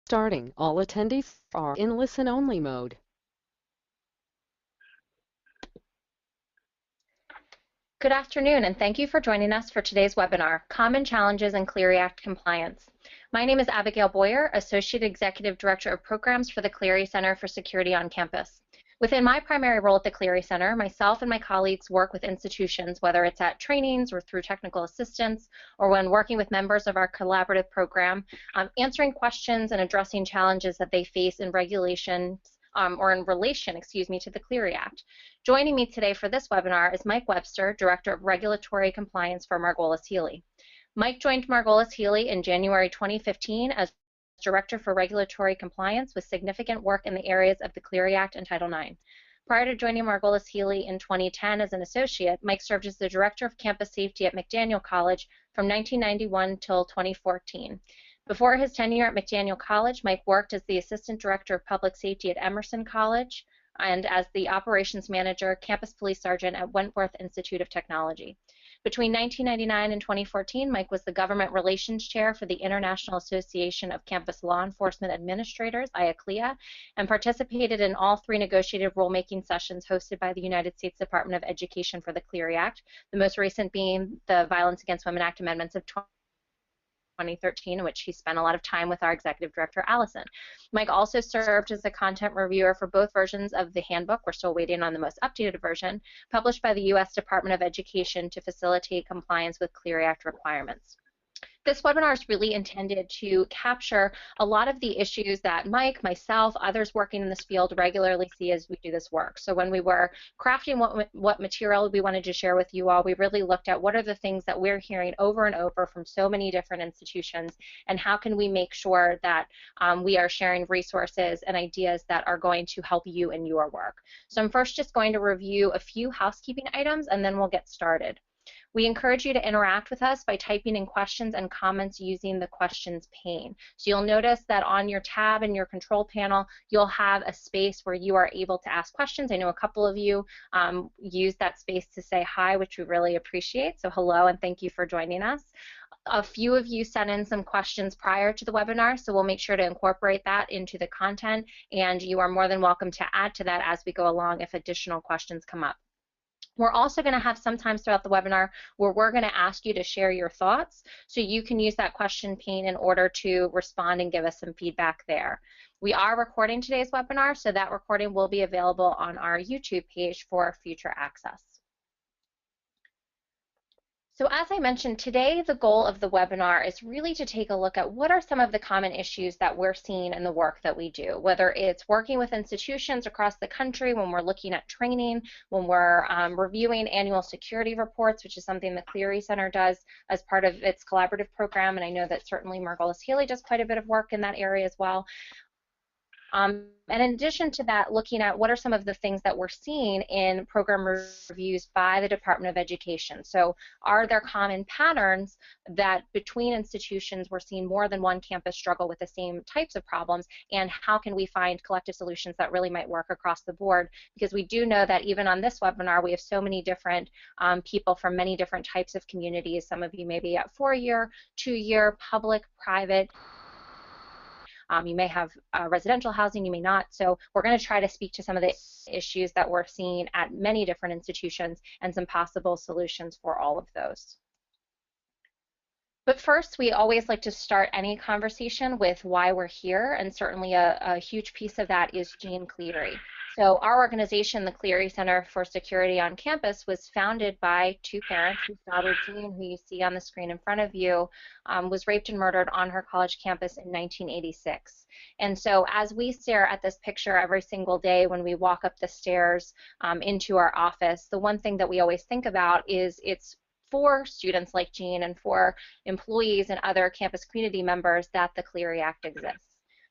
Starting. All attendees are in listen-only mode. Good afternoon, and thank you for joining us for today's webinar, Common Challenges in Clery Act Compliance. My name is Abigail Boyer, Associate Executive Director of Programs for the Clery Center for Security on Campus. Within my primary role at the Clery Center, myself and my colleagues work with institutions, whether it's at trainings or through technical assistance, or when working with members of our collaborative program, answering questions and addressing challenges that they face in regulations or in relation, to the Clery Act. Joining me today for this webinar is Mike Webster, Director of Regulatory Compliance for Margolis Healy. Mike joined Margolis Healy in January 2015 as Director for Regulatory Compliance with significant work in the areas of the Clery Act and Title IX. Prior to joining Margolis Healy in 2010 as an associate, Mike served as the Director of Campus Safety at McDaniel College from 1991 till 2014. Before his tenure at McDaniel College, Mike worked as the Assistant Director of Public Safety at Emerson College and as the Operations Manager, Campus Police Sergeant at Wentworth Institute of Technology. Between 1999 and 2014, Mike was the Government Relations Chair for the International Association of Campus Law Enforcement Administrators, IACLEA, and participated in all 3 negotiated rulemaking sessions hosted by the United States Department of Education for the Clery Act, the most recent being the Violence Against Women Act amendments of 2013, in which he spent a lot of time with our executive director, Allison. Mike also served as a content reviewer for both versions of the handbook. We're still waiting on the most updated version, published by the U.S. Department of Education to facilitate compliance with Clery Act requirements. This webinar is really intended to capture a lot of the issues that Mike, myself, others working in this field regularly see as we do this work. So when we were crafting what material we wanted to share with you all, we really looked at what are the things that we're hearing over and over from so many different institutions, and how can we make sure that we are sharing resources and ideas that are going to help you in your work. So I'm first just going to review a few housekeeping items, and then we'll get started. We encourage you to interact with us by typing in questions and comments using the questions pane. So you'll notice that on your tab in your control panel, you'll have a space where you are able to ask questions. I know a couple of you use that space to say hi, which we really appreciate. So hello and thank you for joining us. A few of you sent in some questions prior to the webinar, so we'll make sure to incorporate that into the content, and you are more than welcome to add to that as we go along if additional questions come up. We're also going to have some times throughout the webinar where we're going to ask you to share your thoughts, so you can use that question pane in order to respond and give us some feedback there. We are recording today's webinar, so that recording will be available on our YouTube page for future access. So as I mentioned, today the goal of the webinar is really to take a look at what are some of the common issues that we're seeing in the work that we do, whether it's working with institutions across the country, when we're looking at training, when we're reviewing annual security reports, which is something the Clery Center does as part of its collaborative program, and I know that certainly Margolis Healy does quite a bit of work in that area as well. And in addition to that, looking at what are some of the things that we're seeing in program reviews by the Department of Education. So are there common patterns that between institutions we're seeing more than one campus struggle with the same types of problems, and how can we find collective solutions that really might work across the board? Because we do know that even on this webinar we have so many different people from many different types of communities. Some of you may be at 4-year, 2-year, public, private. You may have residential housing, you may not. So we're going to try to speak to some of the issues that we're seeing at many different institutions and some possible solutions for all of those. But first, we always like to start any conversation with why we're here, and certainly a huge piece of that is Jean Clery. So our organization, the Clery Center for Security on Campus, was founded by 2 parents. Whose daughter, Jean, who you see on the screen in front of you, was raped and murdered on her college campus in 1986. And so as we stare at this picture every single day when we walk up the stairs into our office, the one thing that we always think about is it's for students like Jean and for employees and other campus community members that the Clery Act exists.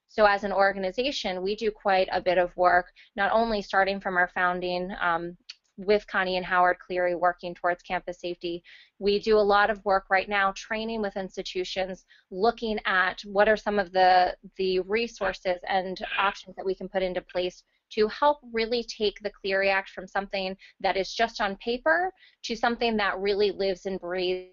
So as an organization, we do quite a bit of work, not only starting from our founding with Connie and Howard Clery working towards campus safety. We do a lot of work right now training with institutions, looking at what are some of the resources and options that we can put into place to help really take the Clery Act from something that is just on paper to something that really lives and breathes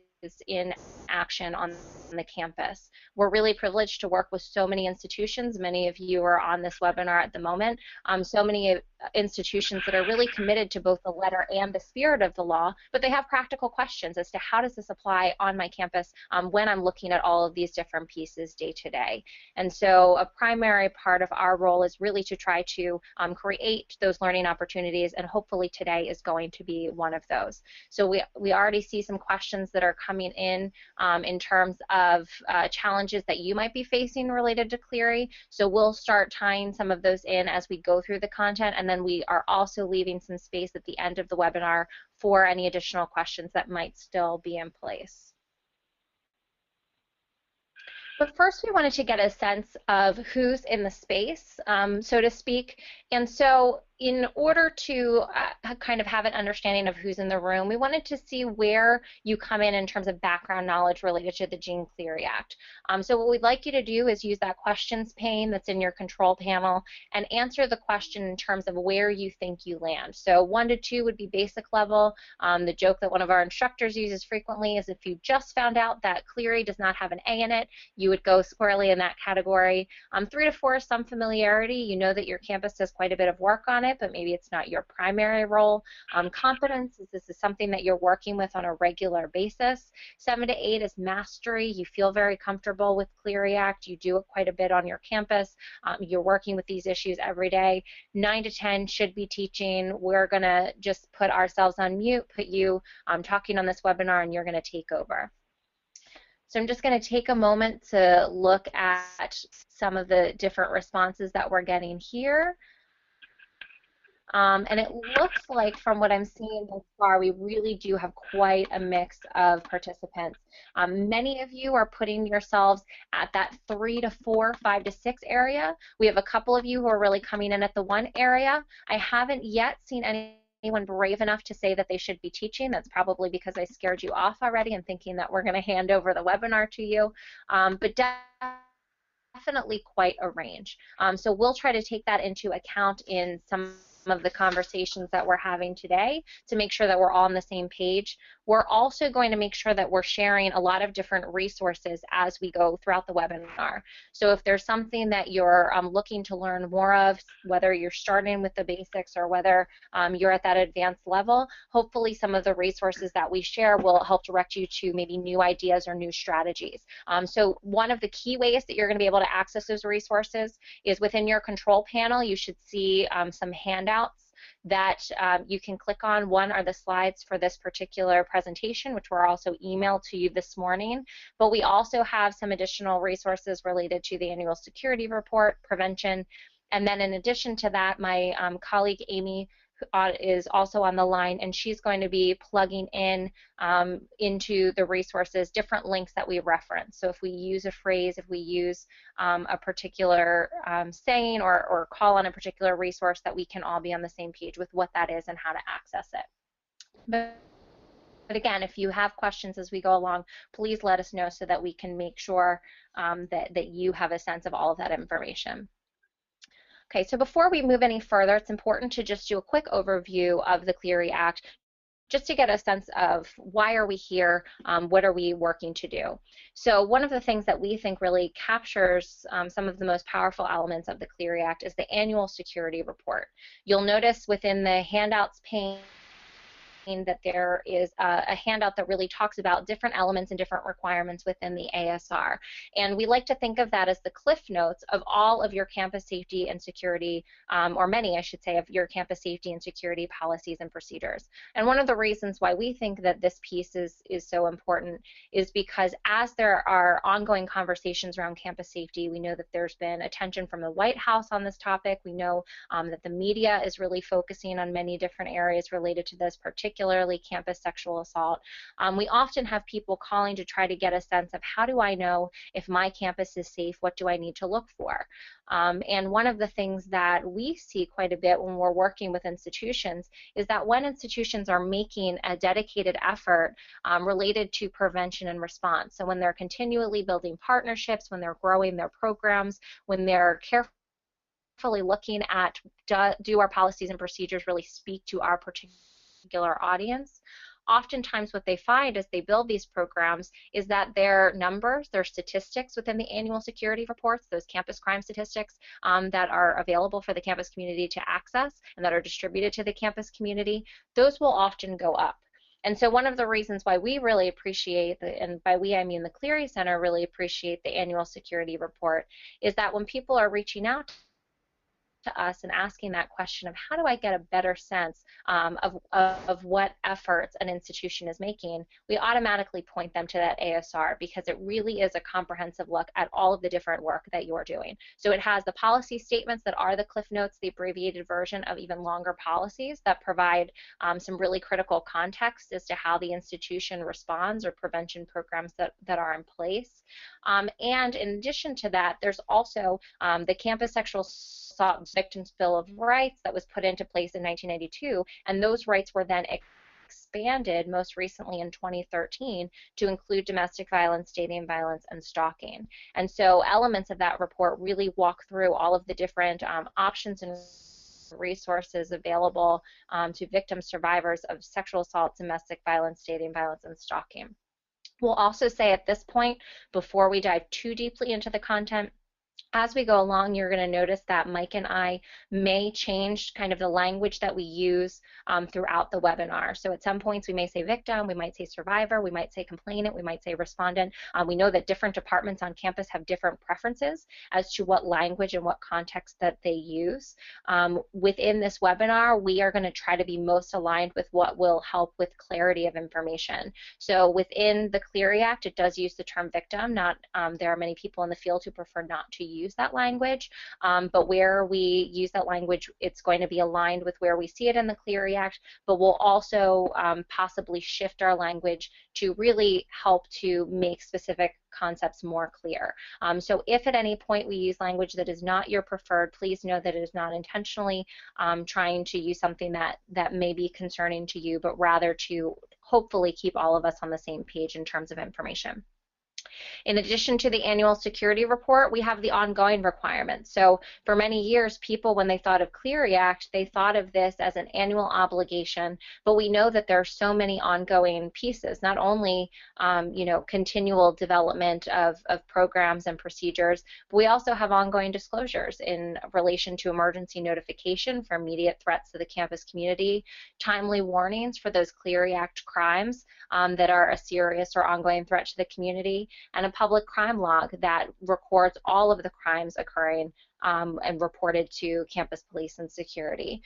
in action on the campus. We're really privileged to work with so many institutions. Many of you are on this webinar at the moment. So many institutions that are really committed to both the letter and the spirit of the law, but they have practical questions as to how does this apply on my campus when I'm looking at all of these different pieces day to day. And so a primary part of our role is really to try to create those learning opportunities, and hopefully today is going to be one of those. So we already see some questions that are coming in terms of challenges that you might be facing related to Clery. So we'll start tying some of those in as we go through the content, and then we are also leaving some space at the end of the webinar for any additional questions that might still be in place. But first we wanted to get a sense of who's in the space, so to speak. And so in order to kind of have an understanding of who's in the room, we wanted to see where you come in terms of background knowledge related to the Jean Clery Act. So what we'd like you to do is use that questions pane that's in your control panel and answer the question in terms of where you think you land. So 1 to 2 would be basic level. The joke that one of our instructors uses frequently is if you just found out that Clery does not have an A in it, you would go squarely in that category. 3 to 4 is some familiarity. You know that your campus does quite a bit of work on it, but maybe it's not your primary role. Competence is this is something that you're working with on a regular basis. 7 to 8 is mastery. You feel very comfortable with Clery Act. You do it quite a bit on your campus. You're working with these issues every day. 9 to 10 should be teaching. We're going to just put ourselves on mute, put you talking on this webinar, and you're going to take over. So I'm just going to take a moment to look at some of the different responses that we're getting here. And it looks like from what I'm seeing thus far, we really do have quite a mix of participants. Many of you are putting yourselves at that 3 to 4, 5 to 6 area. We have a couple of you who are really coming in at the 1 area. I haven't yet seen anyone brave enough to say that they should be teaching. That's probably because I scared you off already and thinking that we're going to hand over the webinar to you. But definitely quite a range. So we'll try to take that into account in some of the conversations that we're having today to make sure that we're all on the same page. We're also going to make sure that we're sharing a lot of different resources as we go throughout the webinar. So if there's something that you're looking to learn more of, whether you're starting with the basics or whether you're at that advanced level, hopefully some of the resources that we share will help direct you to maybe new ideas or new strategies. So one of the key ways that you're going to be able to access those resources is within your control panel. You should see some handouts that you can click on. One are the slides for this particular presentation, which were also emailed to you this morning. But we also have some additional resources related to the annual security report, prevention. And then in addition to that, my colleague Amy is also on the line, and she's going to be plugging in into the resources different links that we reference. So if we use a phrase, if we use a particular saying or call on a particular resource, that we can all be on the same page with what that is and how to access it. But again, if you have questions as we go along, please let us know so that we can make sure that you have a sense of all of that information. Okay, so before we move any further, it's important to just do a quick overview of the Clery Act, just to get a sense of why are we here, what are we working to do. So one of the things that we think really captures some of the most powerful elements of the Clery Act is the annual security report. You'll notice within the handouts pane that there is a handout that really talks about different elements and different requirements within the ASR. And we like to think of that as the cliff notes of all of your campus safety and security, or many, I should say, of your campus safety and security policies and procedures. And one of the reasons why we think that this piece is so important is because as there are ongoing conversations around campus safety, we know that there's been attention from the White House on this topic. We know that the media is really focusing on many different areas related to this, particularly campus sexual assault. We often have people calling to try to get a sense of how do I know if my campus is safe, what do I need to look for? And one of the things that we see quite a bit when we're working with institutions is that when institutions are making a dedicated effort related to prevention and response, so when they're continually building partnerships, when they're growing their programs, when they're carefully looking at do our policies and procedures really speak to our particular audience, oftentimes what they find as they build these programs is that their numbers, their statistics within the annual security reports, those campus crime statistics that are available for the campus community to access and that are distributed to the campus community, those will often go up. And so one of the reasons why we really appreciate, and by we I mean the Clery Center really appreciate the annual security report, is that when people are reaching out to us and asking that question of how do I get a better sense of what efforts an institution is making, we automatically point them to that ASR because it really is a comprehensive look at all of the different work that you're doing. So it has the policy statements that are the Cliff Notes, the abbreviated version of even longer policies that provide some really critical context as to how the institution responds or prevention programs that are in place. And in addition to that, there's also the Campus Sexual Assault Victims Bill of Rights that was put into place in 1992, and those rights were then expanded most recently in 2013 to include domestic violence, dating violence, and stalking. And so elements of that report really walk through all of the different options and resources available to victims, survivors of sexual assault, domestic violence, dating violence, and stalking. We'll also say at this point, before we dive too deeply into the content, as we go along, you're going to notice that Mike and I may change kind of the language that we use throughout the webinar. So at some points we may say victim, we might say survivor, we might say complainant, we might say respondent. We know that different departments on campus have different preferences as to what language and what context that they use. Within this webinar, we are going to try to be most aligned with what will help with clarity of information. So within the Clery Act, it does use the term victim. There are many people in the field who prefer not to use that language, but where we use that language, it's going to be aligned with where we see it in the Clery Act, but we'll also possibly shift our language to really help to make specific concepts more clear. So if at any point we use language that is not your preferred, please know that it is not intentionally trying to use something that may be concerning to you, but rather to hopefully keep all of us on the same page in terms of information. In addition to the annual security report, we have the ongoing requirements. So for many years, people, when they thought of Clery Act, they thought of this as an annual obligation, but we know that there are so many ongoing pieces, not only continual development of programs and procedures, but we also have ongoing disclosures in relation to emergency notification for immediate threats to the campus community, timely warnings for those Clery Act crimes that are a serious or ongoing threat to the community, and a public crime log that records all of the crimes occurring and reported to campus police and security.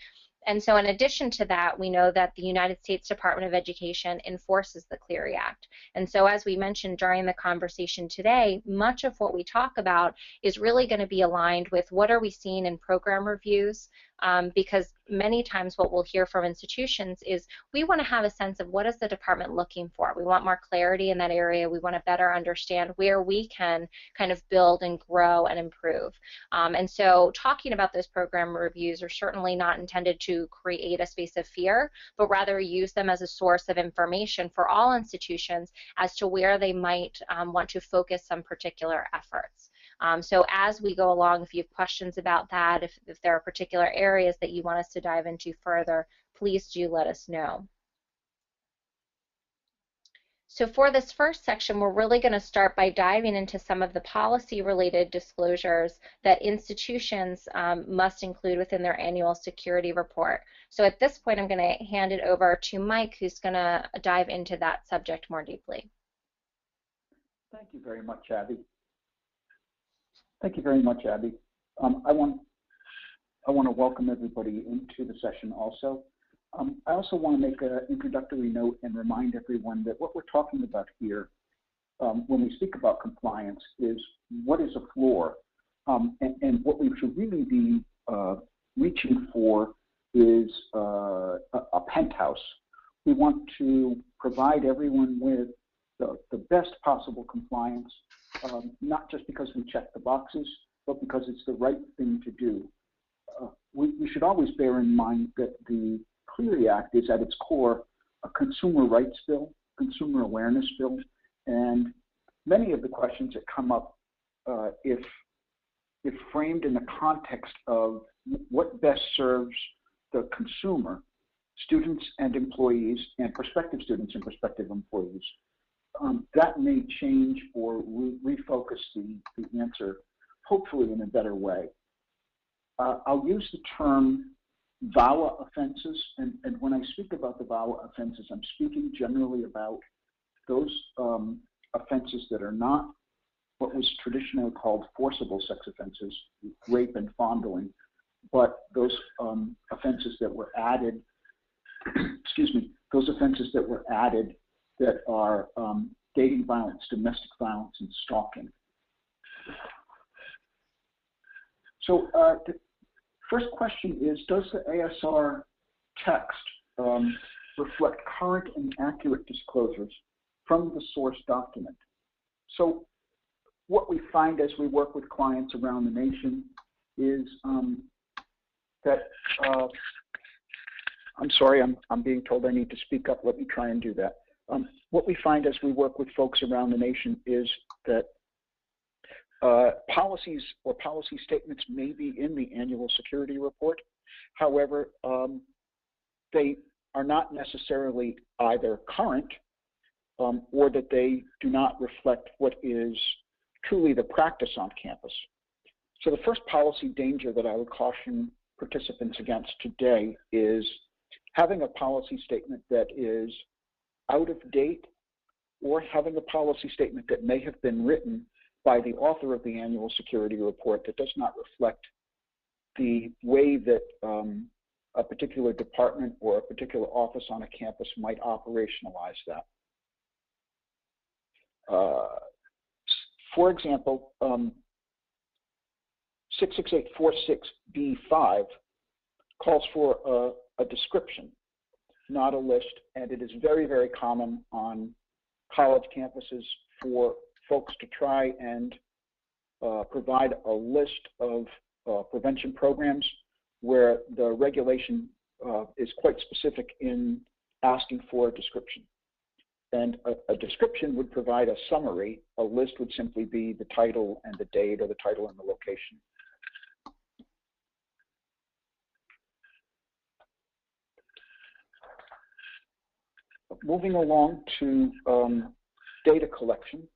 And so in addition to that, we know that the United States Department of Education enforces the Clery Act. And so as we mentioned during the conversation today, much of what we talk about is really going to be aligned with what are we seeing in program reviews, because many times what we'll hear from institutions is we want to have a sense of what is the department looking for. We want more clarity in that area. We want to better understand where we can kind of build and grow and improve. And so talking about those program reviews are certainly not intended to create a space of fear, but rather use them as a source of information for all institutions as to where they might want to focus some particular efforts. So as we go along, if you have questions about that, if there are particular areas that you want us to dive into further, please do let us know. So for this first section, we're really going to start by diving into some of the policy-related disclosures that institutions must include within their annual security report. So at this point, I'm going to hand it over to Mike, who's going to dive into that subject more deeply. Thank you very much, Abby. Thank you very much, Abby. I want to welcome everybody into the session also. I also want to make an introductory note and remind everyone that what we're talking about here when we speak about compliance is what is a floor, and what we should really be reaching for is a penthouse. We want to provide everyone with the best possible compliance, not just because we check the boxes, but because it's the right thing to do. We should always bear in mind that the Clery Act is at its core a consumer rights bill, consumer awareness bill, and many of the questions that come up, if framed in the context of what best serves the consumer, students and employees, and prospective students and prospective employees. That may change or refocus the answer, hopefully in a better way. I'll use the term VAWA offenses, and when I speak about the VAWA offenses, I'm speaking generally about those offenses that are not what was traditionally called forcible sex offenses, rape and fondling, but those offenses that were added, excuse me, those offenses that were added that are dating violence, domestic violence, and stalking. So the first question is, does the ASR text reflect current and accurate disclosures from the source document? So what we find as we work with clients around the nation is that, I'm sorry, I'm being told I need to speak up. Let me try and do that. What we find as we work with folks around the nation is that policies or policy statements may be in the annual security report. However, they are not necessarily either current or that they do not reflect what is truly the practice on campus. So the first policy danger that I would caution participants against today is having a policy statement that is out of date, or having a policy statement that may have been written by the author of the annual security report that does not reflect the way that a particular department or a particular office on a campus might operationalize that. For example, 66846B5 calls for a description, not a list, and it is very, very common on college campuses for folks to try and provide a list of prevention programs where the regulation is quite specific in asking for a description. And a description would provide a summary. A list would simply be the title and the date, or the title and the location. Moving along to data collection.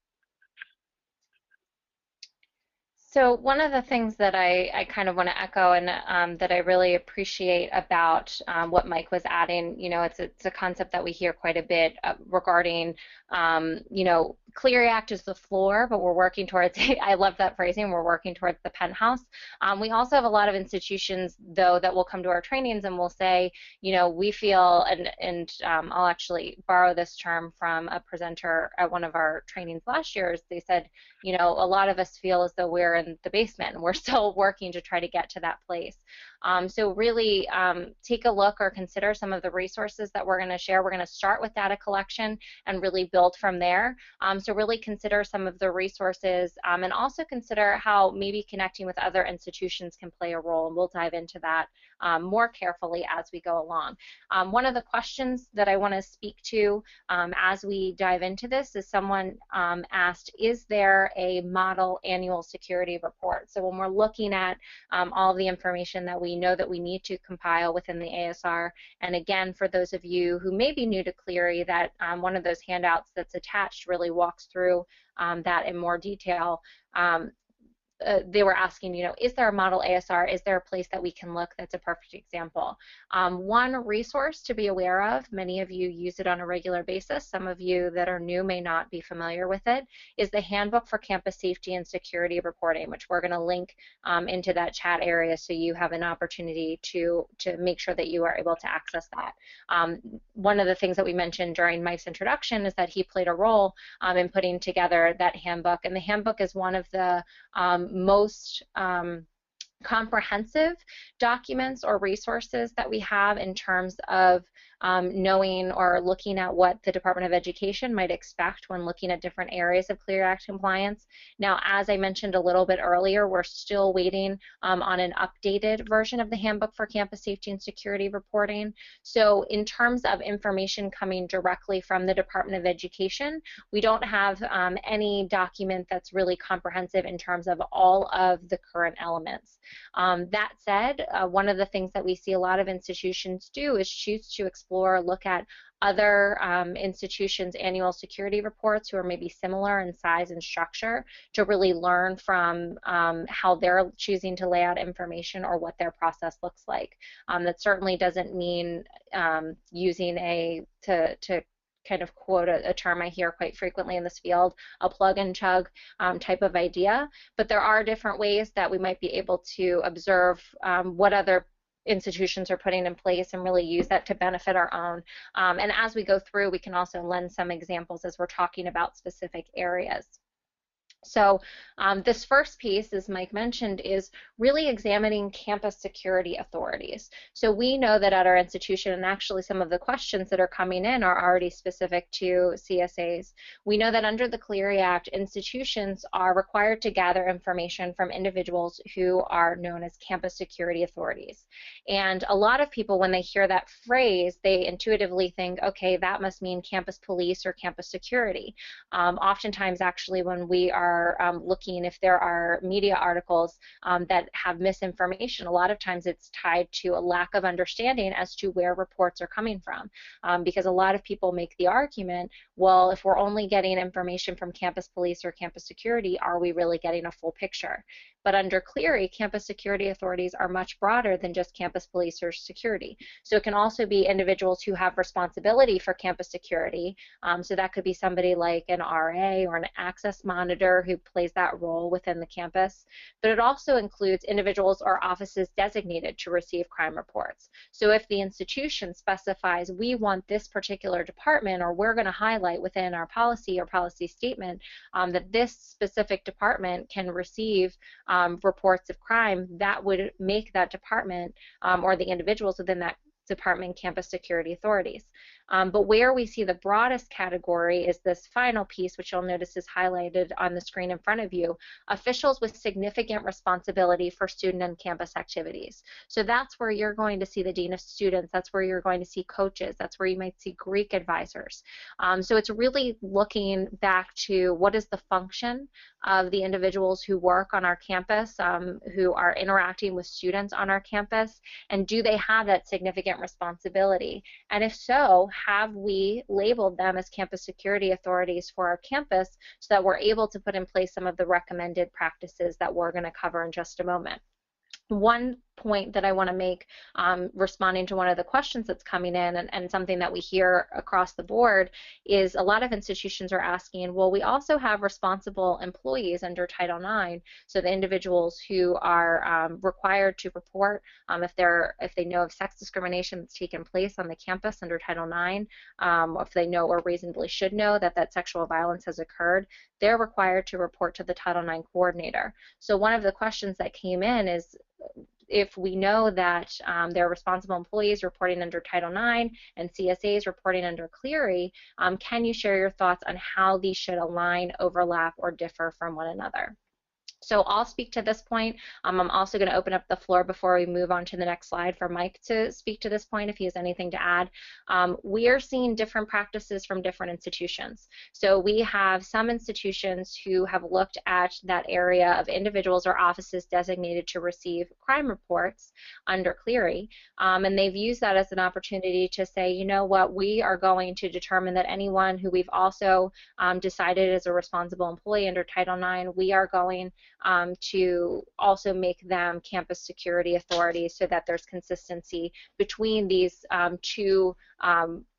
So one of the things that I kind of want to echo and that I really appreciate about what Mike was adding, you know, it's a concept that we hear quite a bit regarding, you know, Clery Act is the floor, but we're working towards, I love that phrasing, we're working towards the penthouse. We also have a lot of institutions, though, that will come to our trainings and will say, you know, we feel, and I'll actually borrow this term from a presenter at one of our trainings last year. They said, you know, a lot of us feel as though we're in the basement and we're still working to try to get to that place. So really take a look or consider some of the resources that we're going to share. We're going to start with data collection and really build from there. So really consider some of the resources and also consider how maybe connecting with other institutions can play a role, and we'll dive into that more carefully as we go along. One of the questions that I want to speak to as we dive into this is someone asked, is there a model annual security report? So when we're looking at all the information that we know that we need to compile within the ASR, and again, for those of you who may be new to Clery, that one of those handouts that's attached really walks through that in more detail. They were asking, you know, is there a model ASR? Is there a place that we can look that's a perfect example? One resource to be aware of, many of you use it on a regular basis, some of you that are new may not be familiar with it, is the Handbook for Campus Safety and Security Reporting, which we're going to link into that chat area so you have an opportunity to make sure that you are able to access that. One of the things that we mentioned during Mike's introduction is that he played a role in putting together that handbook, and the handbook is one of the most comprehensive documents or resources that we have in terms of knowing or looking at what the Department of Education might expect when looking at different areas of Clery Act compliance. Now, as I mentioned a little bit earlier, we're still waiting on an updated version of the Handbook for Campus Safety and Security Reporting. So in terms of information coming directly from the Department of Education, we don't have any document that's really comprehensive in terms of all of the current elements. That said, one of the things that we see a lot of institutions do is choose to explore, look at other institutions' annual security reports who are maybe similar in size and structure to really learn from how they're choosing to lay out information or what their process looks like. That certainly doesn't mean using to kind of quote a term I hear quite frequently in this field, a plug and chug type of idea, but there are different ways that we might be able to observe what other institutions are putting in place and really use that to benefit our own. And as we go through, we can also lend some examples as we're talking about specific areas. So this first piece, as Mike mentioned, is really examining campus security authorities. So we know that at our institution, and actually some of the questions that are coming in are already specific to CSAs. We know that under the Clery Act, institutions are required to gather information from individuals who are known as campus security authorities. And a lot of people, when they hear that phrase, they intuitively think, okay, that must mean campus police or campus security. Oftentimes, actually, when we are looking if there are media articles that have misinformation, a lot of times it's tied to a lack of understanding as to where reports are coming from, because a lot of people make the argument, well, if we're only getting information from campus police or campus security, are we really getting a full picture? But under Clery, campus security authorities are much broader than just campus police or security. So it can also be individuals who have responsibility for campus security. So that could be somebody like an RA or an access monitor who plays that role within the campus. But it also includes individuals or offices designated to receive crime reports. So if the institution specifies we want this particular department, or we're going to highlight within our policy or policy statement that this specific department can receive reports of crime, that would make that department or the individuals within that department campus security authorities. But where we see the broadest category is this final piece, which you'll notice is highlighted on the screen in front of you, officials with significant responsibility for student and campus activities. So that's where you're going to see the dean of students, that's where you're going to see coaches, that's where you might see Greek advisors. So it's really looking back to what is the function of the individuals who work on our campus, who are interacting with students on our campus, and do they have that significant responsibility? And if so, have we labeled them as campus security authorities for our campus so that we're able to put in place some of the recommended practices that we're going to cover in just a moment? One point that I want to make, responding to one of the questions that's coming in, and something that we hear across the board, is a lot of institutions are asking, well, we also have responsible employees under Title IX, so the individuals who are required to report if they know of sex discrimination that's taken place on the campus under Title IX, if they know or reasonably should know that sexual violence has occurred, they're required to report to the Title IX coordinator. So one of the questions that came in is, if we know that there are responsible employees reporting under Title IX and CSAs reporting under Clery, can you share your thoughts on how these should align, overlap, or differ from one another? So I'll speak to this point. I'm also going to open up the floor before we move on to the next slide for Mike to speak to this point if he has anything to add. We are seeing different practices from different institutions. So we have some institutions who have looked at that area of individuals or offices designated to receive crime reports under Clery, and they've used that as an opportunity to say, you know what, we are going to determine that anyone who we've also decided is a responsible employee under Title IX, we are going to also make them campus security authorities so that there's consistency between these two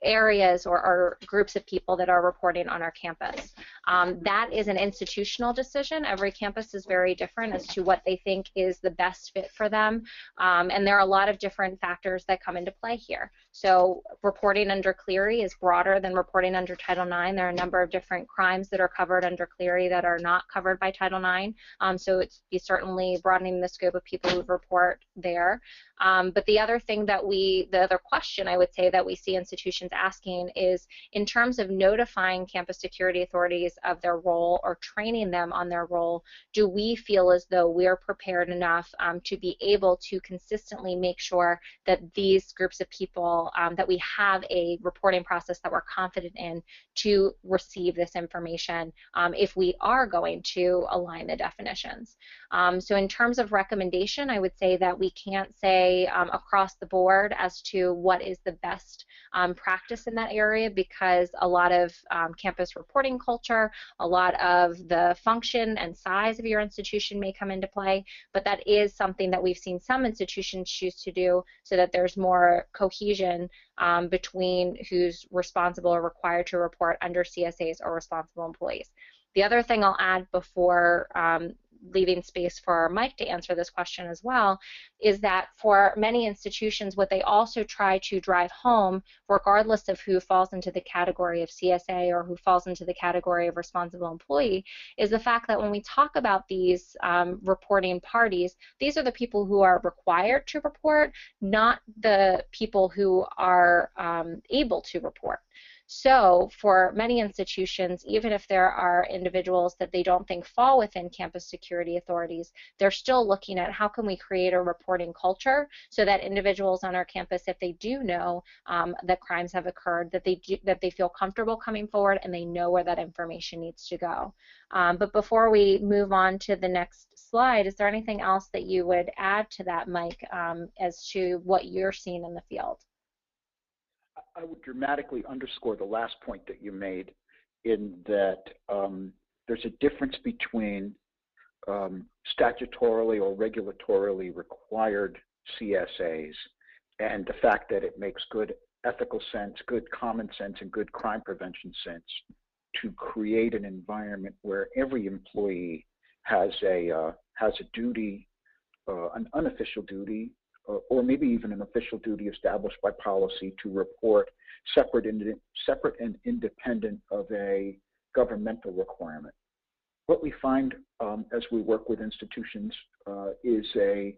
areas or groups of people that are reporting on our campus. That is an institutional decision. Every campus is very different as to what they think is the best fit for them, and there are a lot of different factors that come into play here. So reporting under Clery is broader than reporting under Title IX. There are a number of different crimes that are covered under Clery that are not covered by Title IX. So it's certainly broadening the scope of people who report there. But the other thing that the other question I would say that we see institutions asking is in terms of notifying campus security authorities of their role or training them on their role, do we feel as though we're prepared enough to be able to consistently make sure that these groups of people, that we have a reporting process that we're confident in to receive this information if we are going to align the definitions. So in terms of recommendation, I would say that we can't say across the board as to what is the best practice in that area, because a lot of campus reporting culture, a lot of the function and size of your institution may come into play, but that is something that we've seen some institutions choose to do so that there's more cohesion between who's responsible or required to report under CSAs or responsible employees. The other thing I'll add before leaving space for Mike to answer this question as well, is that for many institutions, what they also try to drive home, regardless of who falls into the category of CSA or who falls into the category of responsible employee, is the fact that when we talk about these reporting parties, these are the people who are required to report, not the people who are able to report. So for many institutions, even if there are individuals that they don't think fall within campus security authorities, they're still looking at how can we create a reporting culture so that individuals on our campus, if they do know that crimes have occurred, that they feel comfortable coming forward and they know where that information needs to go. But before we move on to the next slide, is there anything else that you would add to that, Mike, as to what you're seeing in the field? I would dramatically underscore the last point that you made, in that there's a difference between statutorily or regulatorily required CSAs and the fact that it makes good ethical sense, good common sense, and good crime prevention sense to create an environment where every employee has a duty, an unofficial duty, or maybe even an official duty established by policy to report separate and independent of a governmental requirement. What we find as we work with institutions is a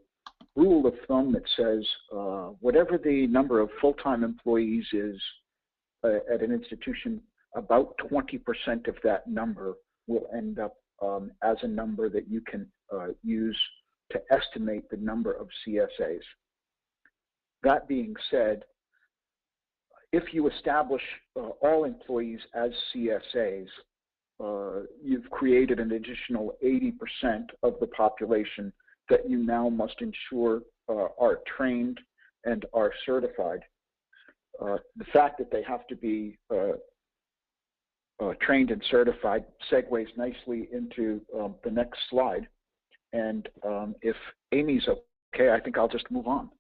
rule of thumb that says whatever the number of full-time employees is at an institution, about 20% of that number will end up as a number that you can use to estimate the number of CSAs. That being said, if you establish all employees as CSAs, you've created an additional 80% of the population that you now must ensure are trained and are certified. The fact that they have to be trained and certified segues nicely into the next slide. And if Amy's okay, I think I'll just move on.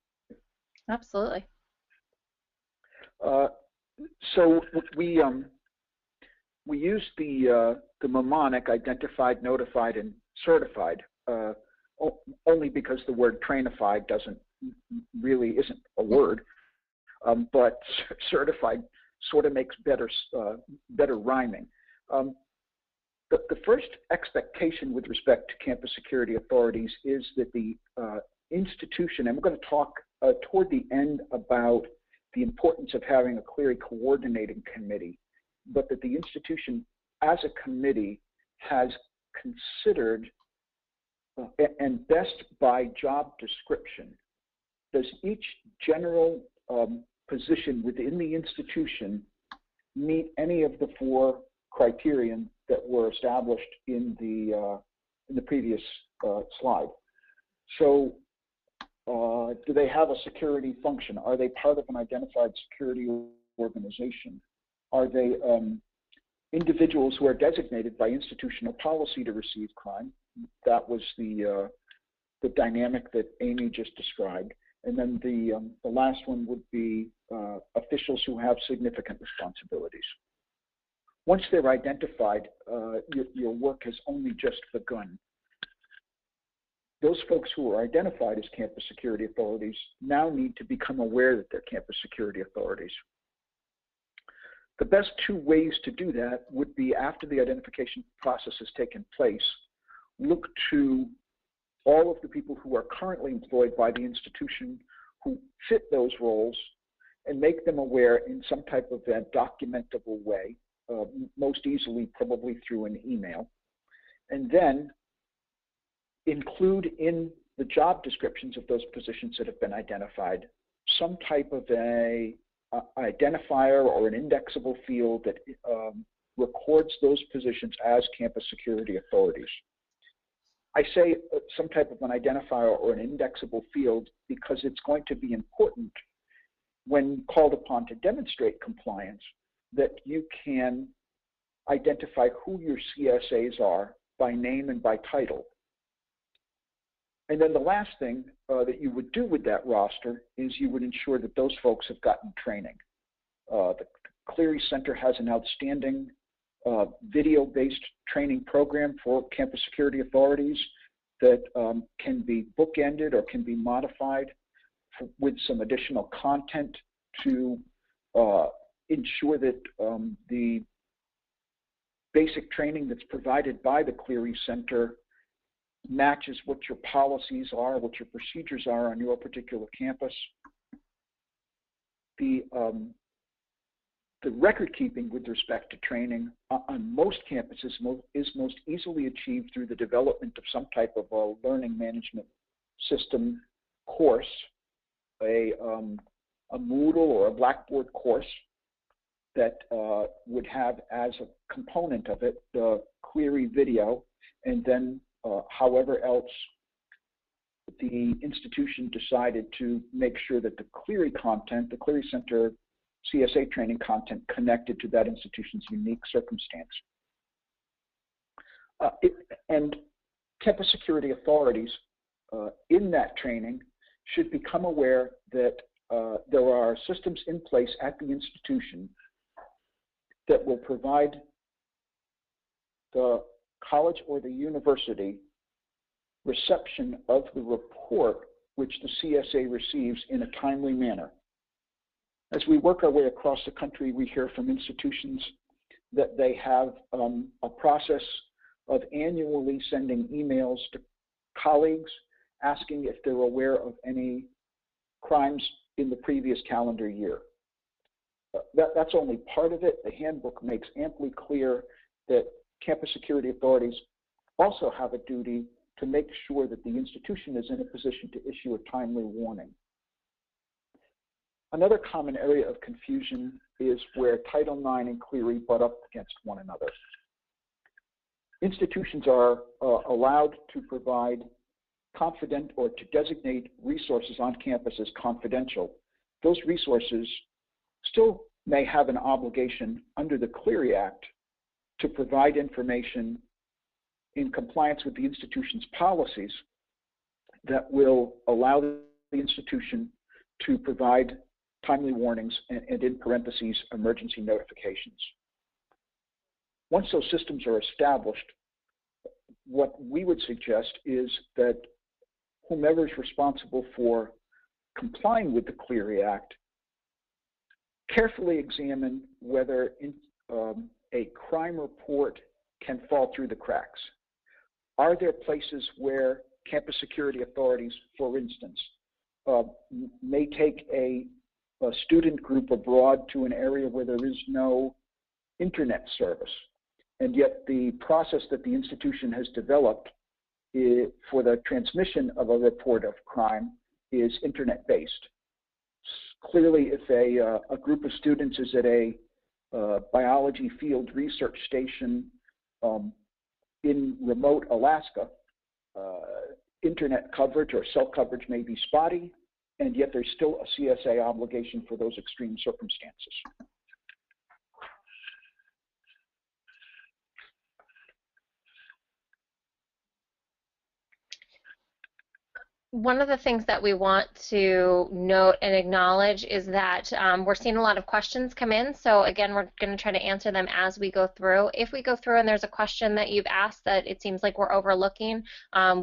Absolutely. So we use the mnemonic identified, notified, and certified only because the word trainified isn't a word, but certified sort of makes better rhyming. The first expectation with respect to campus security authorities is that the institution, and we're going to talk toward the end about the importance of having a Clery coordinating committee, but that the institution as a committee has considered, and best by job description, does each general position within the institution meet any of the four criterion that were established in the previous slide? So do they have a security function? Are they part of an identified security organization? Are they individuals who are designated by institutional policy to receive crime? That was the dynamic that Amy just described. And then the last one would be officials who have significant responsibilities. Once they're identified, your work has only just begun. those folks who are identified as campus security authorities now need to become aware that they're campus security authorities. The best two ways to do that would be, after the identification process has taken place, look to all of the people who are currently employed by the institution who fit those roles and make them aware in some type of a documentable way, most easily probably through an email. And then include in the job descriptions of those positions that have been identified some type of a identifier or an indexable field that records those positions as campus security authorities. I say some type of an identifier or an indexable field because it's going to be important when called upon to demonstrate compliance that you can identify who your CSAs are by name and by title. And then the last thing that you would do with that roster is you would ensure that those folks have gotten training. The Clery Center has an outstanding video-based training program for campus security authorities that can be bookended or can be modified with some additional content to ensure that the basic training that's provided by the Clery Center matches what your policies are, what your procedures are on your particular campus. The record keeping with respect to training on most campuses is most easily achieved through the development of some type of a learning management system course, a Moodle or a Blackboard course that would have as a component of it the Clery video, and then however else the institution decided to make sure that the Clery content, the Clery Center CSA training content, connected to that institution's unique circumstance. And campus security authorities in that training should become aware that there are systems in place at the institution that will provide the college or the university reception of the report which the CSA receives in a timely manner. As we work our way across the country, we hear from institutions that they have a process of annually sending emails to colleagues asking if they're aware of any crimes in the previous calendar year. That's only part of it. The handbook makes amply clear that campus security authorities also have a duty to make sure that the institution is in a position to issue a timely warning. Another common area of confusion is where Title IX and Clery butt up against one another. Institutions are allowed to provide confident or to designate resources on campus as confidential. Those resources still may have an obligation under the Clery Act to provide information in compliance with the institution's policies that will allow the institution to provide timely warnings and in parentheses, emergency notifications. Once those systems are established, what we would suggest is that whomever is responsible for complying with the Clery Act carefully examine whether a crime report can fall through the cracks. Are there places where campus security authorities, for instance, may take a student group abroad to an area where there is no internet service, and yet the process that the institution has developed for the transmission of a report of crime is internet-based? Clearly, if a group of students is at a biology field research station in remote Alaska, internet coverage or cell coverage may be spotty, and yet there's still a CSA obligation for those extreme circumstances. One of the things that we want to note and acknowledge is that we're seeing a lot of questions come in. So again, we're going to try to answer them as we go through. If we go through and there's a question that you've asked that it seems like we're overlooking,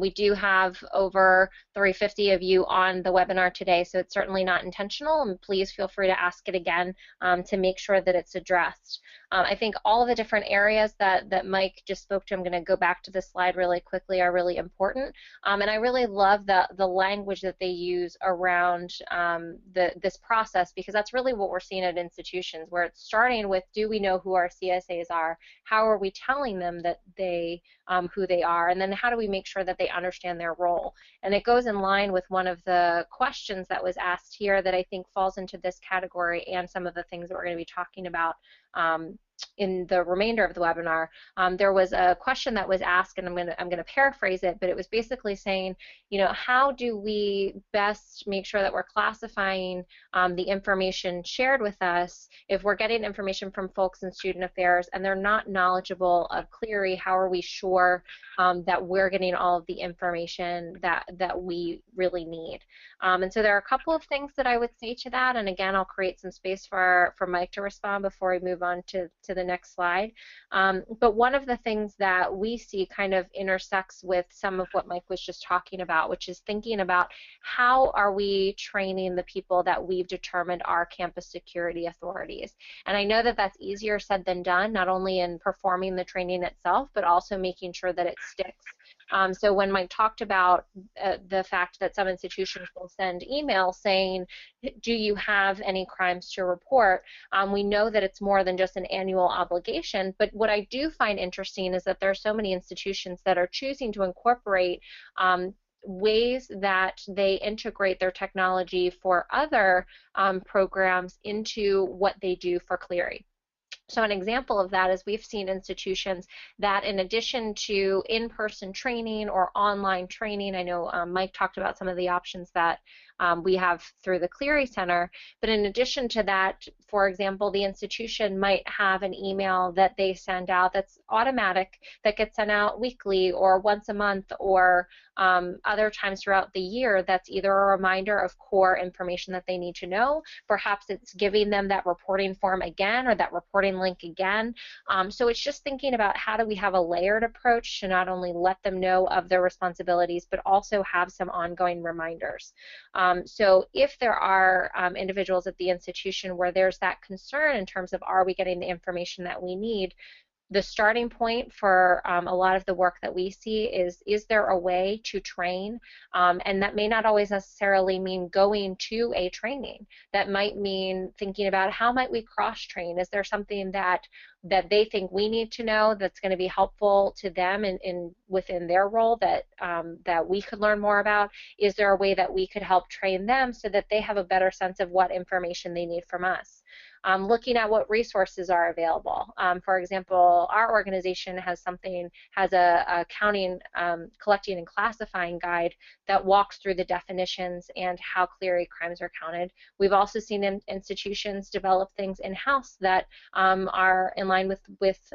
we do have over 350 of you on the webinar today, so it's certainly not intentional, and please feel free to ask it again to make sure that it's addressed. I think all of the different areas that Mike just spoke to, I'm going to go back to this slide really quickly, are really important. And I really love the language that they use around this process, because that's really what we're seeing at institutions, where it's starting with, do we know who our CSAs are? How are we telling them that they who they are? And then how do we make sure that they understand their role? And it goes in line with one of the questions that was asked here that I think falls into this category, and some of the things that we're going to be talking about in the remainder of the webinar. There was a question that was asked, and I'm going to paraphrase it, but it was basically saying, you know, how do we best make sure that we're classifying the information shared with us? If we're getting information from folks in student affairs and they're not knowledgeable of Clery, how are we sure that we're getting all of the information that we really need? And so there are a couple of things that I would say to that, and again, I'll create some space for Mike to respond before we move on to the next slide. But one of the things that we see kind of intersects with some of what Mike was just talking about, which is thinking about how are we training the people that we've determined are campus security authorities. And I know that that's easier said than done, not only in performing the training itself, but also making sure that it sticks. So when Mike talked about the fact that some institutions will send emails saying, do you have any crimes to report? We know that it's more than just an annual obligation, but what I do find interesting is that there are so many institutions that are choosing to incorporate ways that they integrate their technology for other programs into what they do for Clery. So an example of that is we've seen institutions that, in addition to in-person training or online training, I know Mike talked about some of the options that we have through the Clery Center, but in addition to that, for example, the institution might have an email that they send out that's automatic, that gets sent out weekly or once a month, or other times throughout the year, that's either a reminder of core information that they need to know. Perhaps it's giving them that reporting form again, or that reporting link again. So it's just thinking about how do we have a layered approach to not only let them know of their responsibilities, but also have some ongoing reminders. So if there are individuals at the institution where there's that concern in terms of, are we getting the information that we need, the starting point for a lot of the work that we see is there a way to train? And that may not always necessarily mean going to a training. That might mean thinking about, how might we cross-train? Is there something that they think we need to know that's going to be helpful to them within their role that we could learn more about? Is there a way that we could help train them so that they have a better sense of what information they need from us? Looking at what resources are available. For example, our organization has a counting, collecting, and classifying guide that walks through the definitions and how Clery crimes are counted. We've also seen institutions develop things in-house that are in line with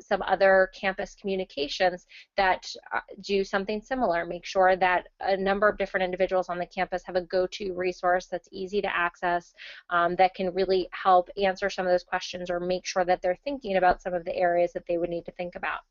some other campus communications that do something similar. Make sure that a number of different individuals on the campus have a go-to resource that's easy to access, that can really help answer some of those questions, or make sure that they're thinking about some of the areas that they would need to think about.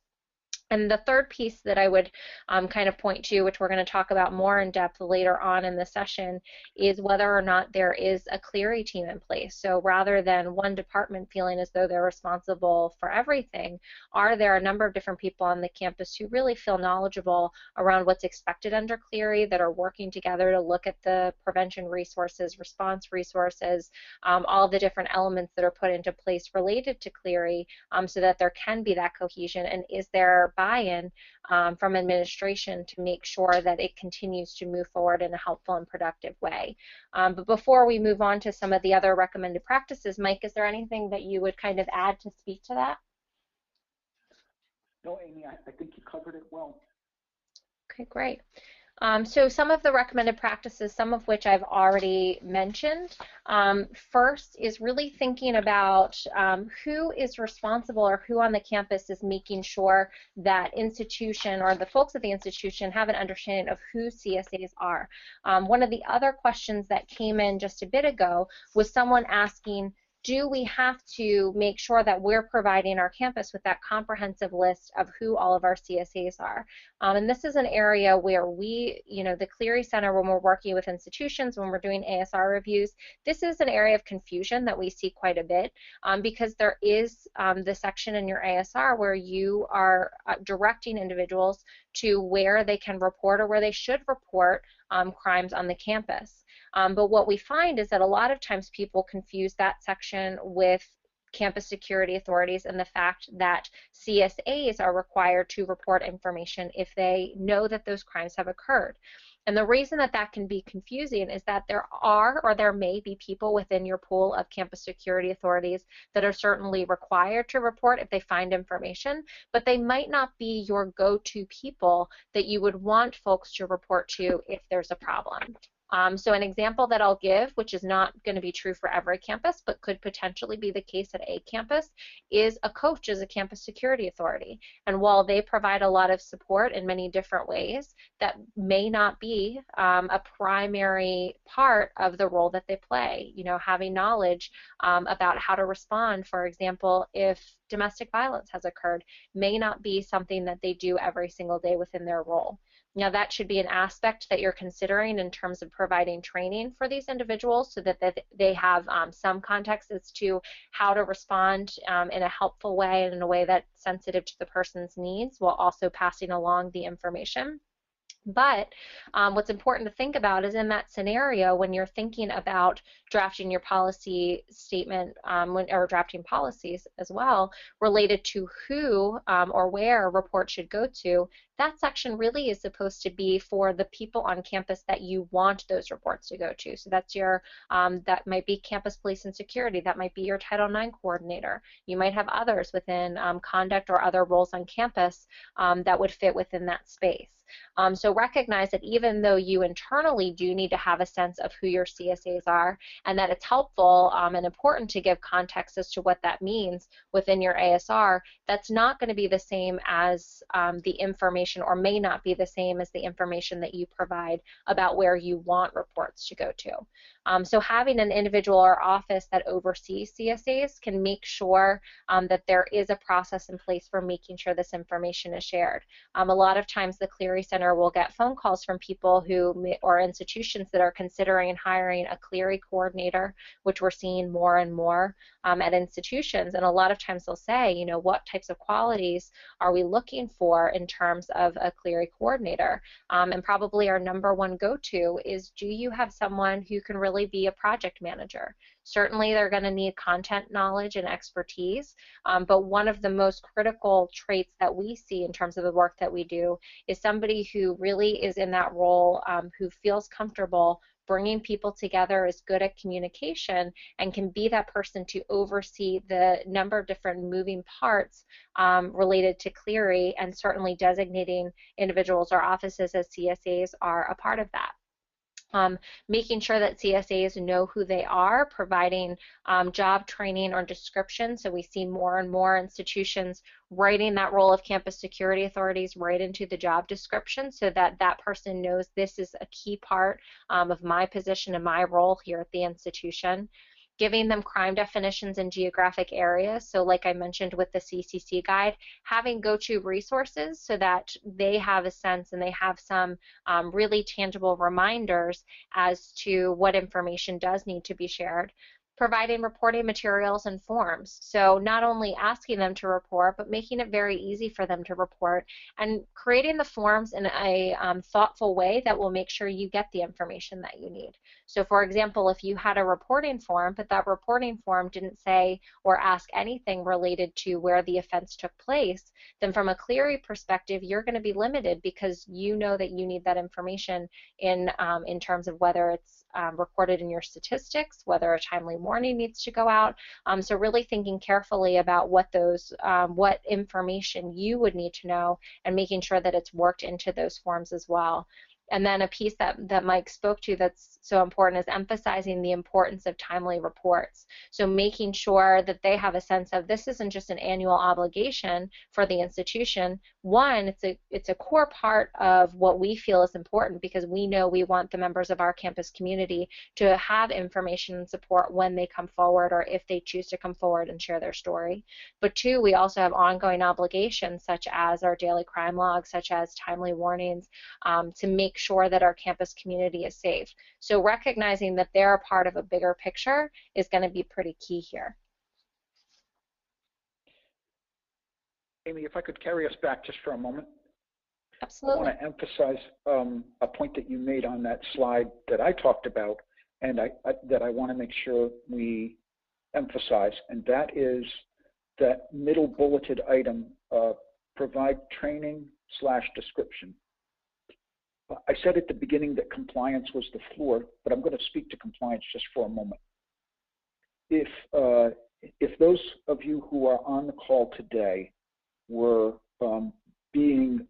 And the third piece that I would kind of point to, which we're going to talk about more in depth later on in the session, is whether or not there is a Clery team in place. So rather than one department feeling as though they're responsible for everything, are there a number of different people on the campus who really feel knowledgeable around what's expected under Clery, that are working together to look at the prevention resources, response resources, all the different elements that are put into place related to Clery, so that there can be that cohesion? And is there buy-in from administration to make sure that it continues to move forward in a helpful and productive way? But before we move on to some of the other recommended practices, Mike, is there anything that you would kind of add to speak to that? No, Amy, I think you covered it well. Okay, great. So some of the recommended practices, some of which I've already mentioned. First is really thinking about who is responsible or who on the campus is making sure that institution or the folks at the institution have an understanding of who CSAs are. One of the other questions that came in just a bit ago was someone asking, do we have to make sure that we're providing our campus with that comprehensive list of who all of our CSAs are? And this is an area where we, the Clery Center, when we're working with institutions, when we're doing ASR reviews, this is an area of confusion that we see quite a bit because there is the section in your ASR where you are directing individuals to where they can report or where they should report crimes on the campus. But what we find is that a lot of times people confuse that section with campus security authorities and the fact that CSAs are required to report information if they know that those crimes have occurred. And the reason that that can be confusing is that there are or there may be people within your pool of campus security authorities that are certainly required to report if they find information, but they might not be your go-to people that you would want folks to report to if there's a problem. So an example that I'll give, which is not going to be true for every campus, but could potentially be the case at a campus, is a coach is a campus security authority. And while they provide a lot of support in many different ways, that may not be a primary part of the role that they play. Having knowledge about how to respond, for example, if domestic violence has occurred, may not be something that they do every single day within their role. Now, that should be an aspect that you're considering in terms of providing training for these individuals so that they have some context as to how to respond in a helpful way and in a way that's sensitive to the person's needs while also passing along the information. But what's important to think about is in that scenario when you're thinking about drafting your policy statement or drafting policies as well related to who or where a report should go to, that section really is supposed to be for the people on campus that you want those reports to go to. So that's your, that might be campus police and security, that might be your Title IX coordinator. You might have others within conduct or other roles on campus that would fit within that space. So recognize that even though you internally do need to have a sense of who your CSAs are and that it's helpful and important to give context as to what that means within your ASR, that's not going to be the same as the information or may not be the same as the information that you provide about where you want reports to go to. So having an individual or office that oversees CSAs can make sure that there is a process in place for making sure this information is shared. A lot of times the Clery Center will get phone calls from people who or institutions that are considering hiring a Clery coordinator, which we're seeing more and more at institutions. And a lot of times they'll say, what types of qualities are we looking for in terms of a Clery coordinator? And probably our number one go-to is, do you have someone who can really be a project manager? Certainly they're going to need content knowledge and expertise, but one of the most critical traits that we see in terms of the work that we do is somebody who really is in that role, who feels comfortable bringing people together, is good at communication, and can be that person to oversee the number of different moving parts related to Clery, and certainly designating individuals or offices as CSAs are a part of that. Making sure that CSAs know who they are, providing job training or description. So we see more and more institutions writing that role of campus security authorities right into the job description so that that person knows this is a key part of my position and my role here at the institution. Giving them crime definitions in geographic areas. So like I mentioned with the CCC guide, having go-to resources so that they have a sense and they have some really tangible reminders as to what information does need to be shared. Providing reporting materials and forms. So not only asking them to report, but making it very easy for them to report, and creating the forms in a thoughtful way that will make sure you get the information that you need. So for example, if you had a reporting form, but that reporting form didn't say or ask anything related to where the offense took place, then from a Clery perspective, you're going to be limited because you know that you need that information in terms of whether it's recorded in your statistics, whether a timely warning needs to go out. So really thinking carefully about what those, what information you would need to know and making sure that it's worked into those forms as well. And then a piece that Mike spoke to that's so important is emphasizing the importance of timely reports. So making sure that they have a sense of this isn't just an annual obligation for the institution. One, it's a core part of what we feel is important because we know we want the members of our campus community to have information and support when they come forward or if they choose to come forward and share their story. But two, we also have ongoing obligations such as our daily crime log, such as timely warnings, to make sure that our campus community is safe. So recognizing that they're a part of a bigger picture is going to be pretty key here. Amy, if I could carry us back just for a moment. Absolutely. I want to emphasize a point that you made on that slide that I talked about and that I want to make sure we emphasize, and that is that middle bulleted item, provide training / description. I said at the beginning that compliance was the floor, but I'm going to speak to compliance just for a moment. If those of you who are on the call today were being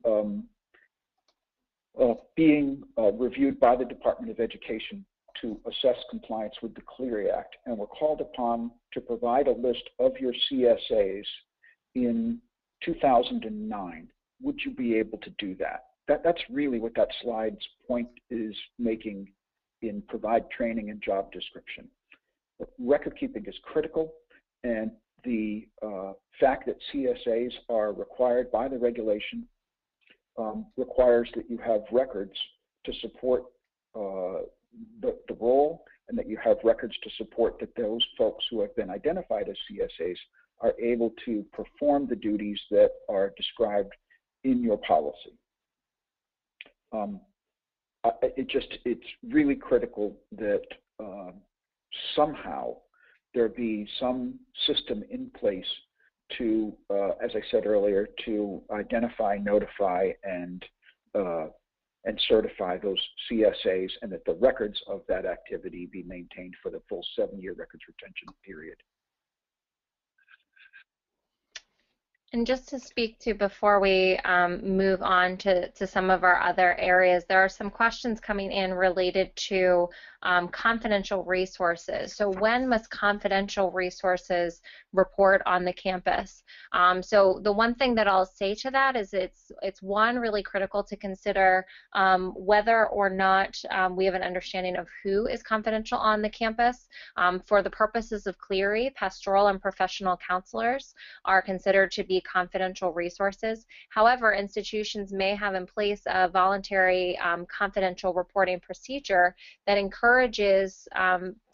reviewed by the Department of Education to assess compliance with the Clery Act and were called upon to provide a list of your CSAs in 2009, would you be able to do that? That's really what that slide's point is making in provide training and job description. But record keeping is critical, and the fact that CSAs are required by the regulation requires that you have records to support the role, and that you have records to support that those folks who have been identified as CSAs are able to perform the duties that are described in your policy. It's really critical that somehow there be some system in place to, as I said earlier, to identify, notify, and certify those CSAs, and that the records of that activity be maintained for the full 7-year records retention period. And just to speak to before we move on to some of our other areas, there are some questions coming in related to confidential resources. So when must confidential resources report on the campus? So the one thing that I'll say to that is it's one, really critical to consider whether or not we have an understanding of who is confidential on the campus. For the purposes of Clery, pastoral and professional counselors are considered to be confidential resources. However, institutions may have in place a voluntary confidential reporting procedure that encourages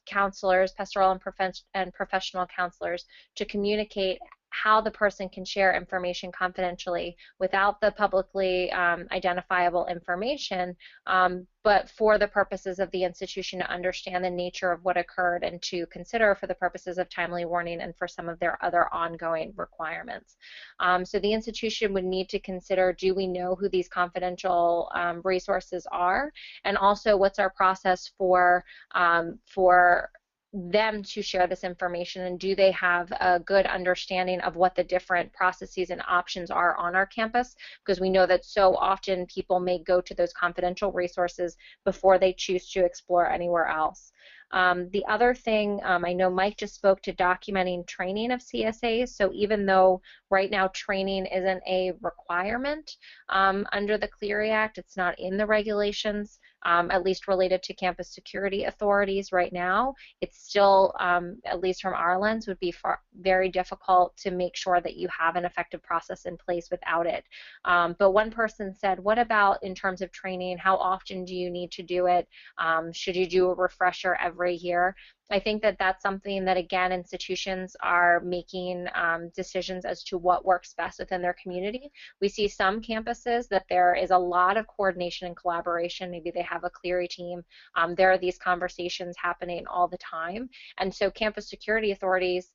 counselors, pastoral and professional counselors, to communicate how the person can share information confidentially without the publicly identifiable information, but for the purposes of the institution to understand the nature of what occurred and to consider for the purposes of timely warning and for some of their other ongoing requirements. So the institution would need to consider, do we know who these confidential resources are, and also what's our process for them to share this information, and do they have a good understanding of what the different processes and options are on our campus, because we know that so often people may go to those confidential resources before they choose to explore anywhere else. The other thing, I know Mike just spoke to documenting training of CSAs, so even though right now training isn't a requirement under the Clery Act, it's not in the regulations, at least related to campus security authorities right now, it's still, at least from our lens, would be very difficult to make sure that you have an effective process in place without it. But one person said, what about in terms of training? How often do you need to do it? Should you do a refresher every year? I think that that's something that, again, institutions are making decisions as to what works best within their community. We see some campuses that there is a lot of coordination and collaboration. Maybe they have a Clery team. There are these conversations happening all the time. And so campus security authorities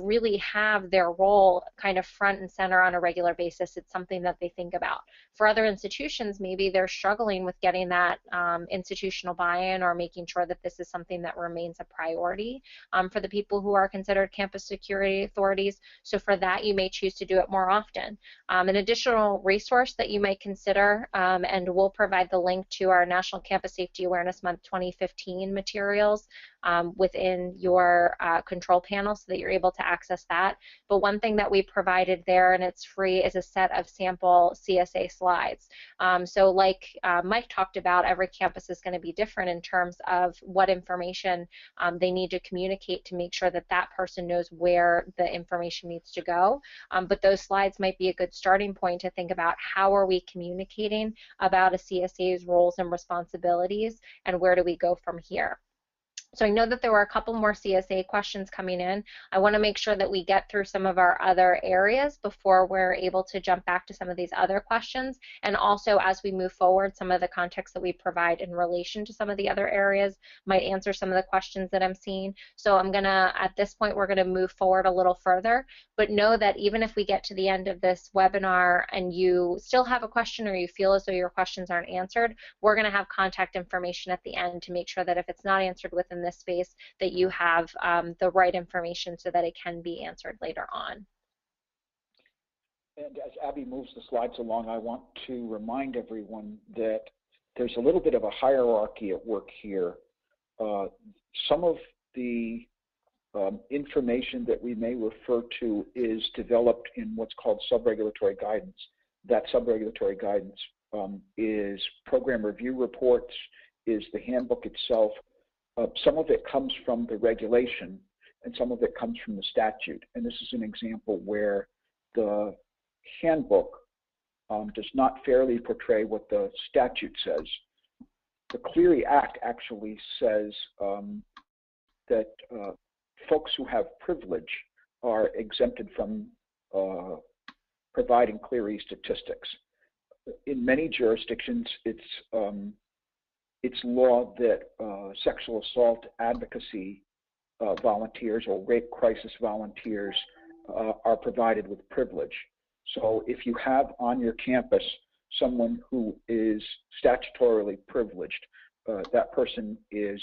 really have their role kind of front and center on a regular basis. It's something that they think about. For other institutions, maybe they're struggling with getting that institutional buy-in or making sure that this is something that remains a priority. priority for the people who are considered campus security authorities. So for that, you may choose to do it more often. An additional resource that you might consider, and we'll provide the link to our National Campus Safety Awareness Month 2015 materials within your control panel so that you're able to access that. But one thing that we provided there, and it's free, is a set of sample CSA slides. So like Mike talked about, every campus is going to be different in terms of what information they need to communicate to make sure that that person knows where the information needs to go. But those slides might be a good starting point to think about how are we communicating about a CSA's roles and responsibilities, and where do we go from here. So I know that there were a couple more CSA questions coming in. I want to make sure that we get through some of our other areas before we're able to jump back to some of these other questions. And also, as we move forward, some of the context that we provide in relation to some of the other areas might answer some of the questions that I'm seeing. So I'm going to, at this point, we're going to move forward a little further. But know that even if we get to the end of this webinar and you still have a question or you feel as though your questions aren't answered, we're going to have contact information at the end to make sure that if it's not answered within this space, that you have the right information so that it can be answered later on. And as Abby moves the slides along, I want to remind everyone that there's a little bit of a hierarchy at work here. Some of the information that we may refer to is developed in what's called sub-regulatory guidance. That sub-regulatory guidance is program review reports, is the handbook itself. Some of it comes from the regulation, and some of it comes from the statute. And this is an example where the handbook does not fairly portray what the statute says. The Clery Act actually says that folks who have privilege are exempted from providing Clery statistics. In many jurisdictions, it's law that sexual assault advocacy volunteers or rape crisis volunteers are provided with privilege. So if you have on your campus someone who is statutorily privileged, that person is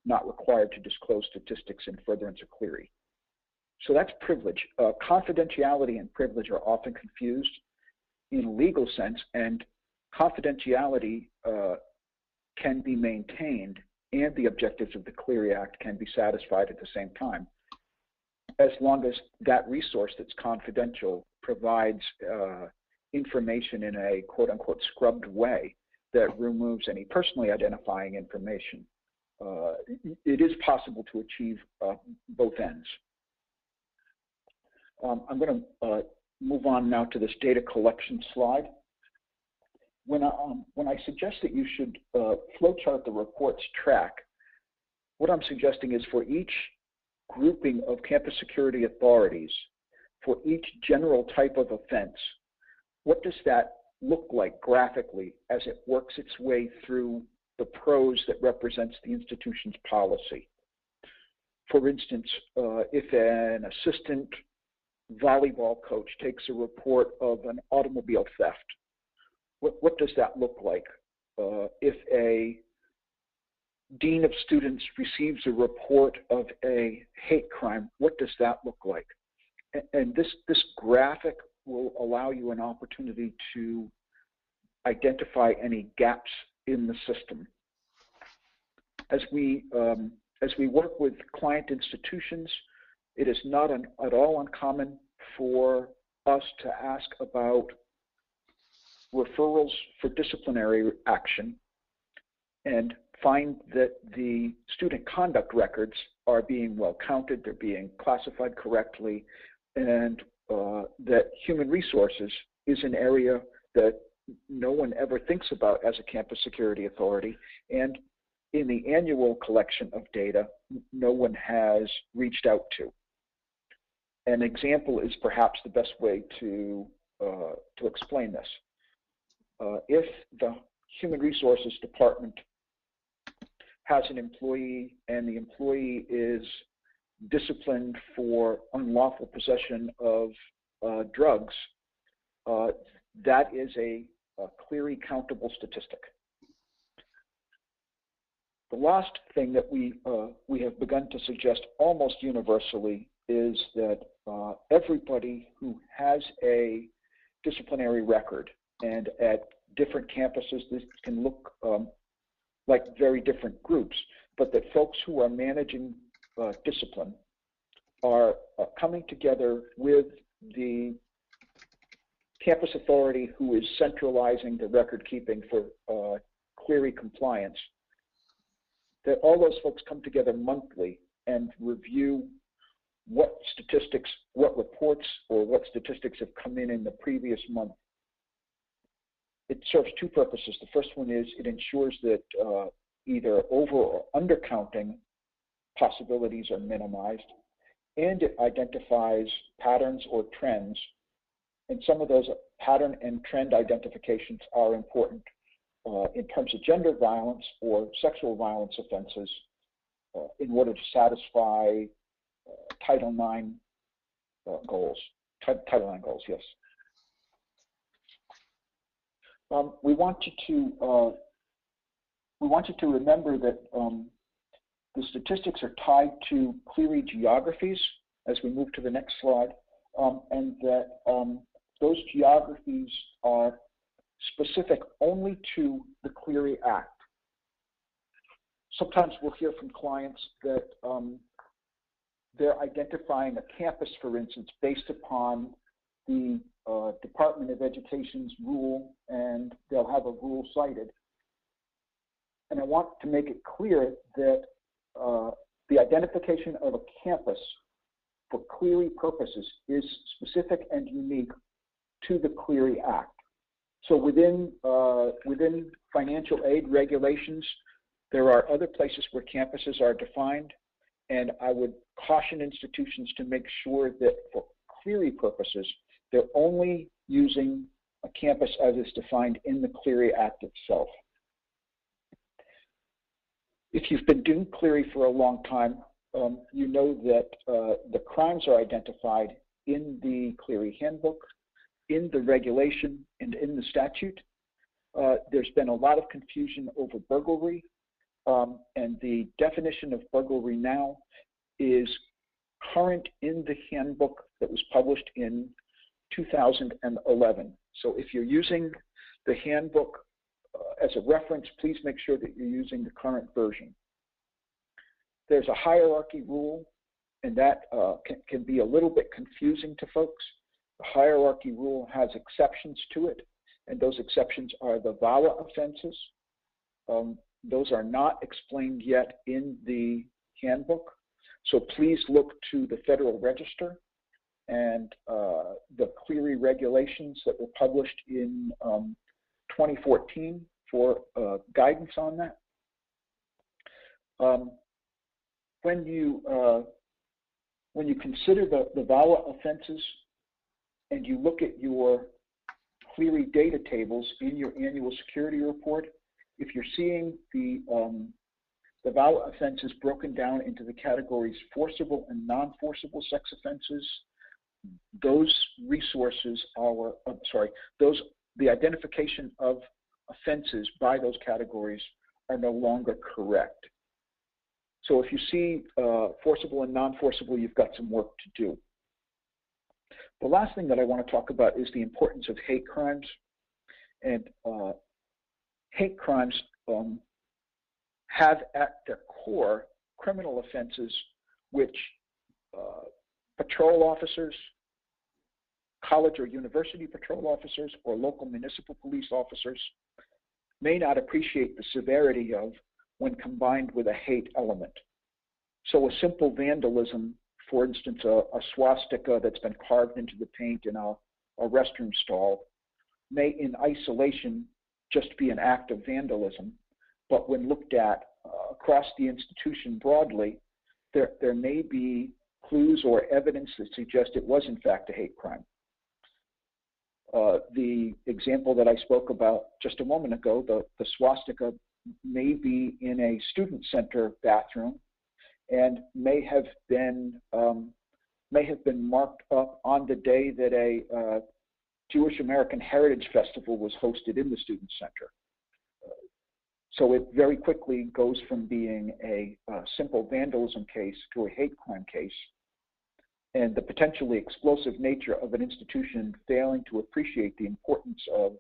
not required to disclose statistics in furtherance of Clery. So that's privilege. Confidentiality and privilege are often confused in a legal sense, and confidentiality can be maintained and the objectives of the Clery Act can be satisfied at the same time, as long as that resource that's confidential provides information in a quote-unquote scrubbed way that removes any personally identifying information. It is possible to achieve both ends. I'm going to move on now to this data collection slide. When I suggest that you should flowchart the report's track, what I'm suggesting is for each grouping of campus security authorities, for each general type of offense, what does that look like graphically as it works its way through the prose that represents the institution's policy? For instance, if an assistant volleyball coach takes a report of an automobile theft, what does that look like? If a dean of students receives a report of a hate crime, what does that look like? And this graphic will allow you an opportunity to identify any gaps in the system. As we work with client institutions, it is not at all uncommon for us to ask about referrals for disciplinary action and find that the student conduct records are being well counted, they're being classified correctly, and that human resources is an area that no one ever thinks about as a campus security authority. And in the annual collection of data, no one has reached out to. An example is perhaps the best way to explain this. If the Human Resources Department has an employee and the employee is disciplined for unlawful possession of drugs, that is a Clery countable statistic. The last thing that we have begun to suggest almost universally is that everybody who has a disciplinary record, and at different campuses this can look like very different groups, but that folks who are managing discipline are coming together with the campus authority who is centralizing the record keeping for Clery compliance, that all those folks come together monthly and review what statistics, what reports, or what statistics have come in the previous month. It serves two purposes. The first one is it ensures that either over or undercounting possibilities are minimized, and it identifies patterns or trends. And some of those pattern and trend identifications are important in terms of gender violence or sexual violence offenses in order to satisfy Title IX goals. Title IX goals, yes. We want you to remember that the statistics are tied to Clery geographies as we move to the next slide, and that those geographies are specific only to the Clery Act. Sometimes we'll hear from clients that they're identifying a campus, for instance, based upon the Department of Education's rule, and they'll have a rule cited. And I want to make it clear that the identification of a campus for Clery purposes is specific and unique to the Clery Act. So within financial aid regulations, there are other places where campuses are defined, and I would caution institutions to make sure that for Clery purposes, they're only using a campus as is defined in the Clery Act itself. If you've been doing Clery for a long time, you know that the crimes are identified in the Clery handbook, in the regulation, and in the statute. There's been a lot of confusion over burglary, and the definition of burglary now is current in the handbook that was published in 2011. So if you're using the handbook as a reference, please make sure that you're using the current version. There's a hierarchy rule, and that can be a little bit confusing to folks. The hierarchy rule has exceptions to it, and those exceptions are the VAWA offenses. Those are not explained yet in the handbook, so please look to the Federal Register and the Clery regulations that were published in 2014 for guidance on that. When you consider the VAWA offenses and you look at your Clery data tables in your annual security report, if you're seeing the VAWA offenses broken down into the categories forcible and non-forcible sex offenses, those resources are, the identification of offenses by those categories are no longer correct. So if you see forcible and non-forcible, you've got some work to do. The last thing that I want to talk about is the importance of hate crimes. And hate crimes have at their core criminal offenses which patrol officers, college or university patrol officers, or local municipal police officers may not appreciate the severity of when combined with a hate element. So a simple vandalism, for instance, a swastika that's been carved into the paint in a restroom stall, may in isolation just be an act of vandalism, but when looked at across the institution broadly, there may be clues or evidence that suggest it was in fact a hate crime. The example that I spoke about just a moment ago, the swastika may be in a student center bathroom and may have been marked up on the day that a Jewish American Heritage Festival was hosted in the student center. So it very quickly goes from being a simple vandalism case to a hate crime case. And the potentially explosive nature of an institution failing to appreciate the importance of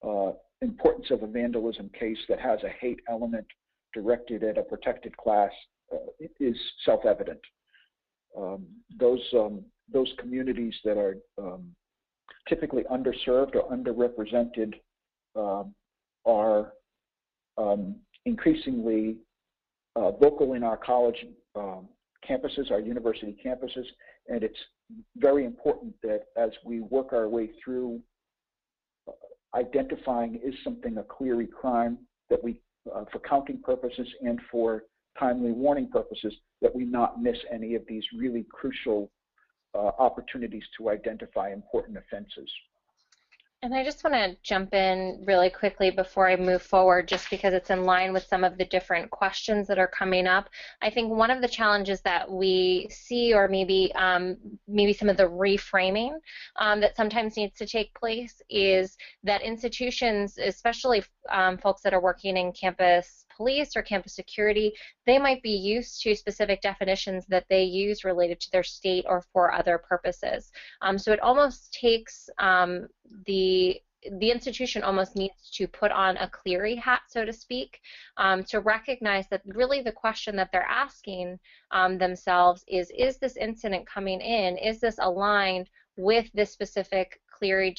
a vandalism case that has a hate element directed at a protected class is self-evident. Those communities that are typically underserved or underrepresented are increasingly vocal in our college campuses, our university campuses, and it's very important that as we work our way through identifying is something a Clery crime, that we, for counting purposes and for timely warning purposes, that we not miss any of these really crucial opportunities to identify important offenses. And I just want to jump in really quickly before I move forward, just because it's in line with some of the different questions that are coming up. I think one of the challenges that we see, or maybe some of the reframing that sometimes needs to take place, is that institutions, especially folks that are working in campus police or campus security, they might be used to specific definitions that they use related to their state or for other purposes. So it almost takes the institution almost needs to put on a Clery hat, so to speak, to recognize that really the question that they're asking themselves is this incident coming in, is this aligned with this specific Clery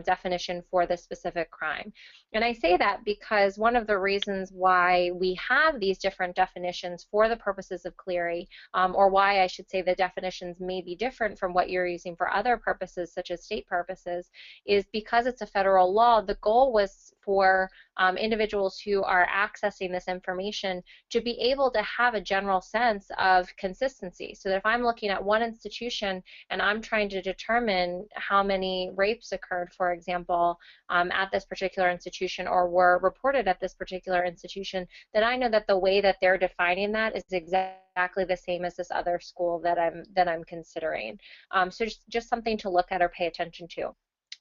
definition for this specific crime? And I say that because one of the reasons why we have these different definitions for the purposes of Clery, or why I should say the definitions may be different from what you're using for other purposes, such as state purposes, is because it's a federal law. The goal was for individuals who are accessing this information to be able to have a general sense of consistency. So that if I'm looking at one institution and I'm trying to determine how many rapes occurred, for example, at this particular institution or were reported at this particular institution, then I know that the way that they're defining that is exactly the same as this other school that I'm considering. So just something to look at or pay attention to.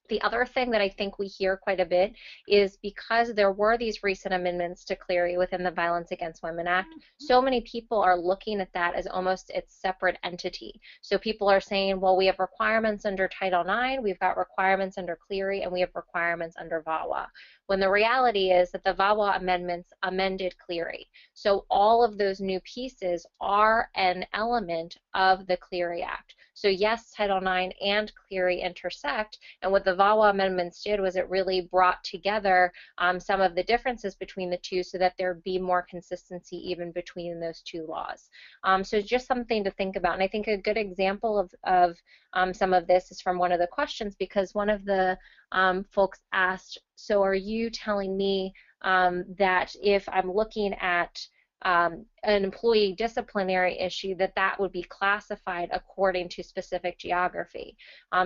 The other thing that I think we hear quite a bit is because there were these recent amendments to Clery within the Violence Against Women Act, so many people are looking at that as almost its separate entity. So people are saying, well, we have requirements under Title IX, we've got requirements under Clery, and we have requirements under VAWA. When the reality is that the VAWA amendments amended Clery. So all of those new pieces are an element of the Clery Act. So yes, Title IX and Clery intersect, and what the VAWA amendments did was it really brought together some of the differences between the two so that there be more consistency even between those two laws. So just something to think about. And I think a good example of some of this is from one of the questions, because one of the folks asked, so are you telling me that if I'm looking at an employee disciplinary issue, that would be classified according to specific geography?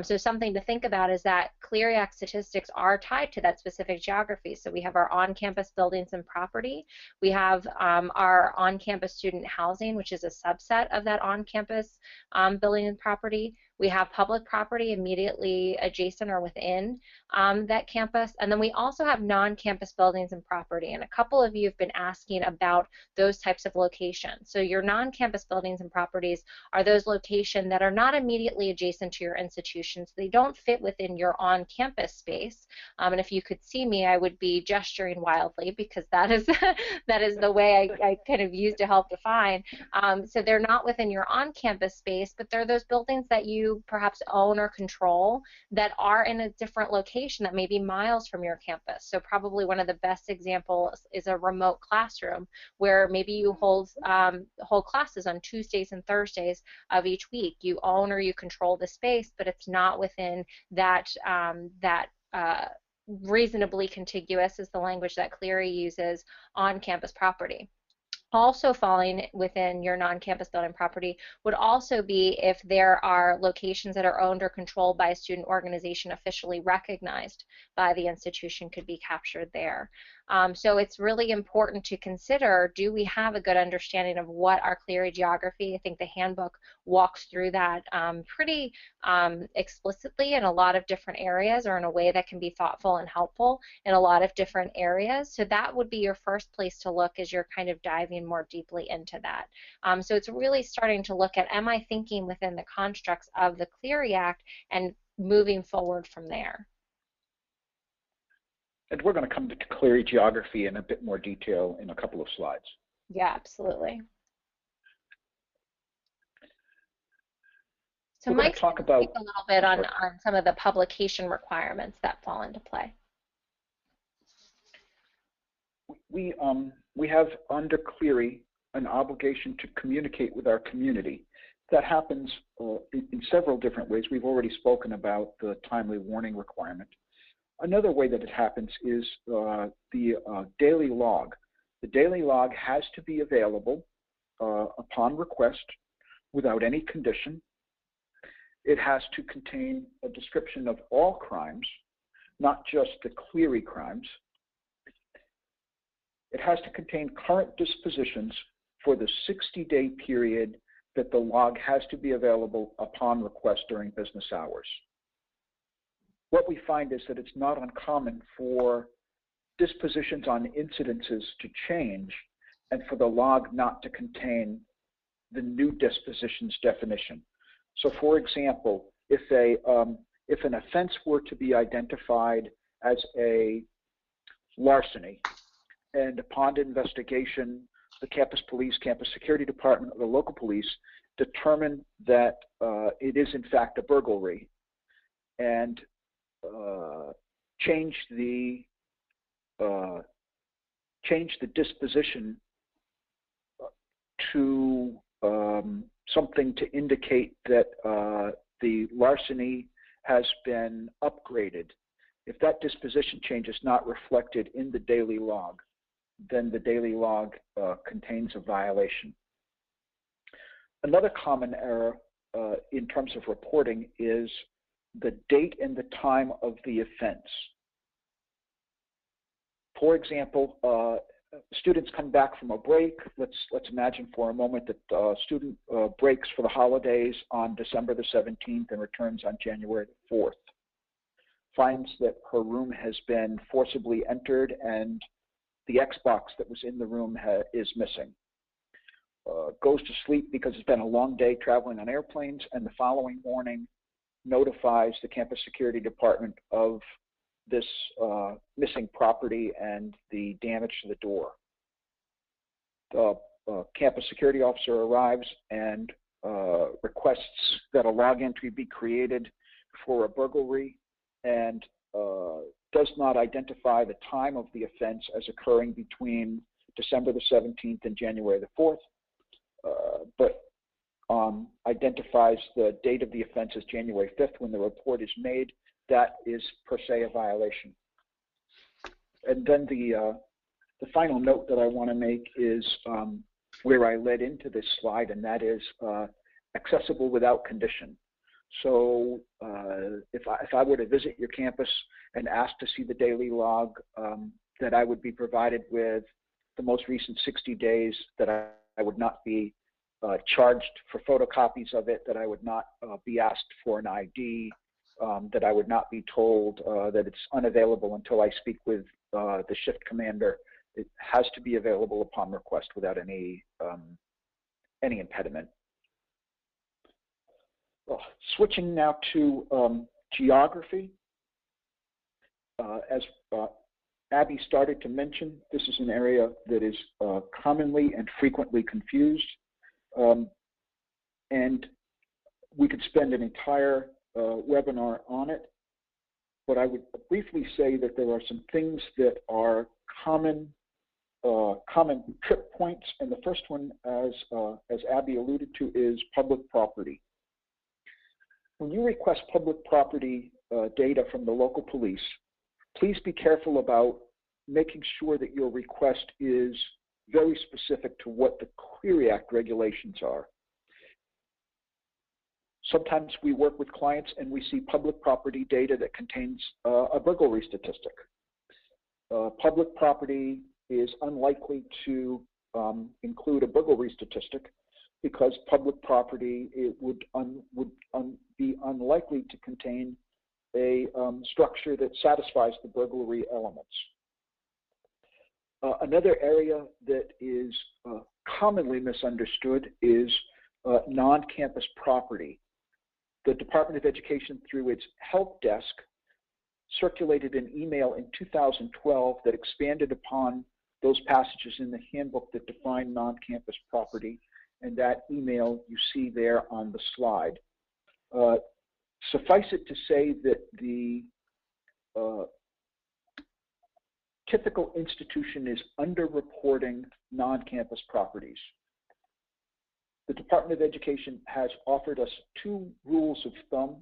So something to think about is that Clery Act statistics are tied to that specific geography. So we have our on-campus buildings and property. We have our on-campus student housing, which is a subset of that on-campus building and property. We have public property immediately adjacent or within that campus. And then we also have non-campus buildings and property. And a couple of you have been asking about those types of locations. So your non-campus buildings and properties are those locations that are not immediately adjacent to your institution. So they don't fit within your on-campus space. And if you could see me, I would be gesturing wildly because that is that is the way I kind of use to help define. So they're not within your on-campus space, but they're those buildings that you perhaps own or control that are in a different location that may be miles from your campus. So probably one of the best examples is a remote classroom where maybe you hold classes on Tuesdays and Thursdays of each week. You own or you control the space, but it's not within that reasonably contiguous, is the language that Clery uses, on campus property. Also falling within your non-campus building property would also be if there are locations that are owned or controlled by a student organization officially recognized by the institution, could be captured there. So it's really important to consider, do we have a good understanding of what our Clery geography? I think the handbook walks through that pretty explicitly in a lot of different areas, or in a way that can be thoughtful and helpful in a lot of different areas. So that would be your first place to look as you're kind of diving more deeply into that. So it's really starting to look at, am I thinking within the constructs of the Clery Act and moving forward from there. And we're going to come to Clery geography in a bit more detail in a couple of slides. Yeah, absolutely. So Mike, talk about a little bit on some of the publication requirements that fall into play. We have under Clery an obligation to communicate with our community. That happens in several different ways. We've already spoken about the timely warning requirement. Another way that it happens is the daily log. The daily log has to be available upon request without any condition. It has to contain a description of all crimes, not just the Clery crimes. It has to contain current dispositions for the 60-day period that the log has to be available upon request during business hours. What we find is that it's not uncommon for dispositions on incidences to change and for the log not to contain the new dispositions definition. So for example, if an offense were to be identified as a larceny, and upon investigation, the campus police, campus security department, or the local police determine that it is in fact a burglary, and change the disposition to something to indicate that the larceny has been upgraded. If that disposition change is not reflected in the daily log, then the daily log contains a violation. Another common error in terms of reporting is the date and the time of the offense. For example, students come back from a break. Let's imagine for a moment that a student breaks for the holidays on December the 17th and returns on January the 4th. Finds that her room has been forcibly entered and the Xbox that was in the room is missing. Goes to sleep because it's been a long day traveling on airplanes, and the following morning notifies the campus security department of this missing property and the damage to the door. The campus security officer arrives and requests that a log entry be created for a burglary, and does not identify the time of the offense as occurring between December the 17th and January the 4th, but identifies the date of the offense as January 5th when the report is made. That is per se a violation. And then the final note that I want to make is where I led into this slide, and that is accessible without condition. So if I were to visit your campus and ask to see the daily log, that I would be provided with the most recent 60 days, that I would not be charged for photocopies of it, that I would not be asked for an ID, that I would not be told that it's unavailable until I speak with the shift commander. It has to be available upon request without any impediment. Well, switching now to geography. As Abby started to mention, this is an area that is commonly and frequently confused. And we could spend an entire webinar on it, but I would briefly say that there are some things that are common trip points, and the first one, as Abby alluded to, is public property. When you request public property data from the local police, please be careful about making sure that your request is very specific to what the Clery Act regulations are. Sometimes we work with clients and we see public property data that contains a burglary statistic. public property is unlikely to include a burglary statistic because public property would be unlikely to contain a structure that satisfies the burglary elements. Another area that is commonly misunderstood is non-campus property. The Department of Education, through its help desk, circulated an email in 2012 that expanded upon those passages in the handbook that define non-campus property, and that email you see there on the slide. Suffice it to say that the typical institution is underreporting non-campus properties. The Department of Education has offered us two rules of thumb.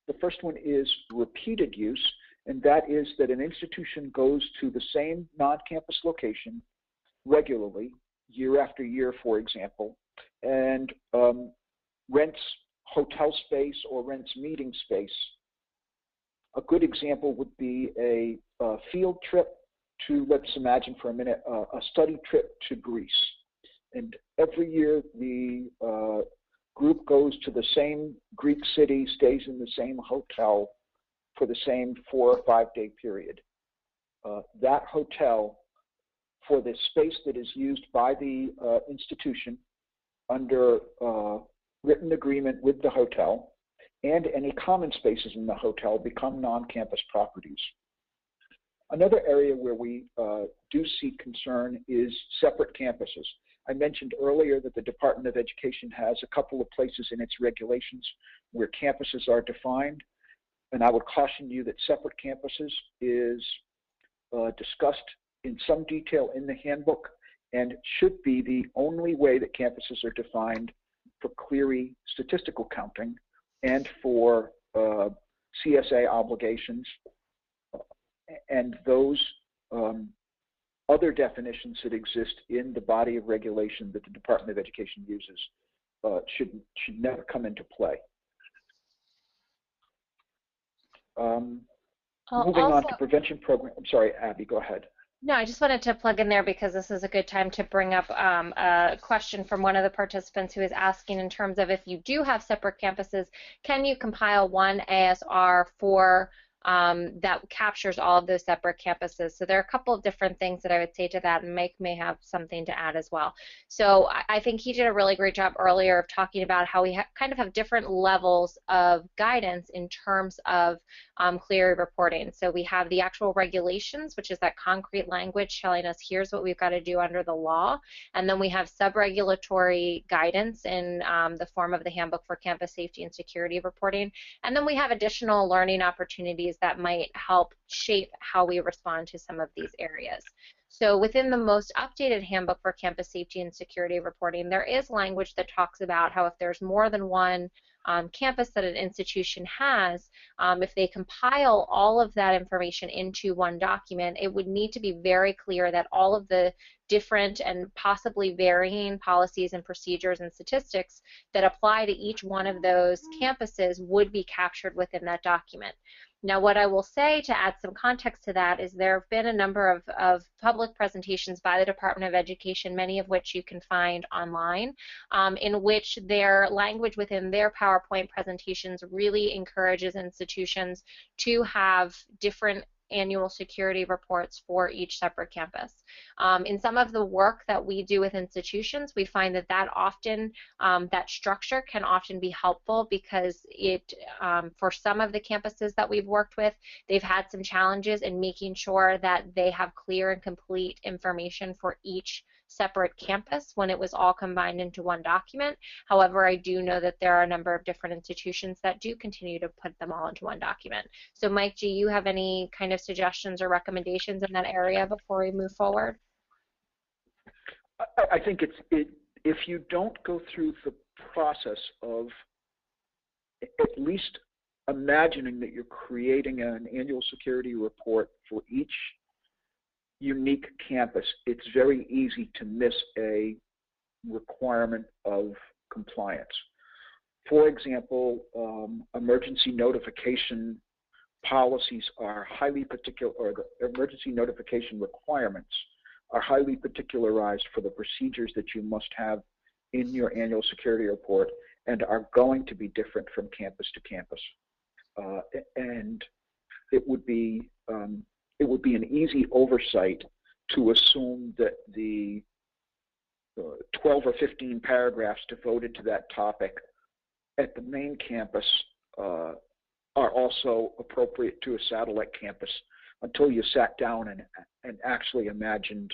The first one is repeated use, and that is that an institution goes to the same non-campus location regularly, year after year, for example, and rents hotel space or rents meeting space. A good example would be a field trip to, let's imagine for a minute, a study trip to Greece. And every year the group goes to the same Greek city, stays in the same hotel for the same 4 or 5 day period. That hotel, for the space that is used by the institution under written agreement with the hotel, and any common spaces in the hotel become non-campus properties. Another area where we do see concern is separate campuses. I mentioned earlier that the Department of Education has a couple of places in its regulations where campuses are defined, and I would caution you that separate campuses is discussed in some detail in the handbook and should be the only way that campuses are defined for Clery statistical counting and for CSA obligations, and those other definitions that exist in the body of regulation that the Department of Education uses should never come into play. Moving on to prevention program. I'm sorry, Abby, go ahead. No, I just wanted to plug in there because this is a good time to bring up a question from one of the participants who is asking in terms of if you do have separate campuses, can you compile one ASR for that captures all of those separate campuses? So there are a couple of different things that I would say to that, and Mike may have something to add as well. So I think he did a really great job earlier of talking about how we kind of have different levels of guidance in terms of Clery reporting. So we have the actual regulations, which is that concrete language telling us here's what we've got to do under the law, and then we have sub-regulatory guidance in the form of the Handbook for Campus Safety and Security Reporting, and then we have additional learning opportunities that might help shape how we respond to some of these areas. So within the most updated Handbook for Campus Safety and Security Reporting, there is language that talks about how if there's more than one campus that an institution has, if they compile all of that information into one document, it would need to be very clear that all of the different and possibly varying policies and procedures and statistics that apply to each one of those campuses would be captured within that document. Now, what I will say to add some context to that is there have been a number of public presentations by the Department of Education, many of which you can find online, in which their language within their PowerPoint presentations really encourages institutions to have different annual security reports for each separate campus. In some of the work that we do with institutions, we find that that structure can often be helpful because it, for some of the campuses that we've worked with, they've had some challenges in making sure that they have clear and complete information for each separate campus when it was all combined into one document. However, I do know that there are a number of different institutions that do continue to put them all into one document. So Mike, do you have any kind of suggestions or recommendations in that area before we move forward? I think if you don't go through the process of at least imagining that you're creating an annual security report for each unique campus, it's very easy to miss a requirement of compliance. For example, emergency notification policies are highly particular, or the emergency notification requirements are highly particularized for the procedures that you must have in your annual security report, and are going to be different from campus to campus. And it would be an easy oversight to assume that the 12 or 15 paragraphs devoted to that topic at the main campus are also appropriate to a satellite campus, until you sat down and actually imagined,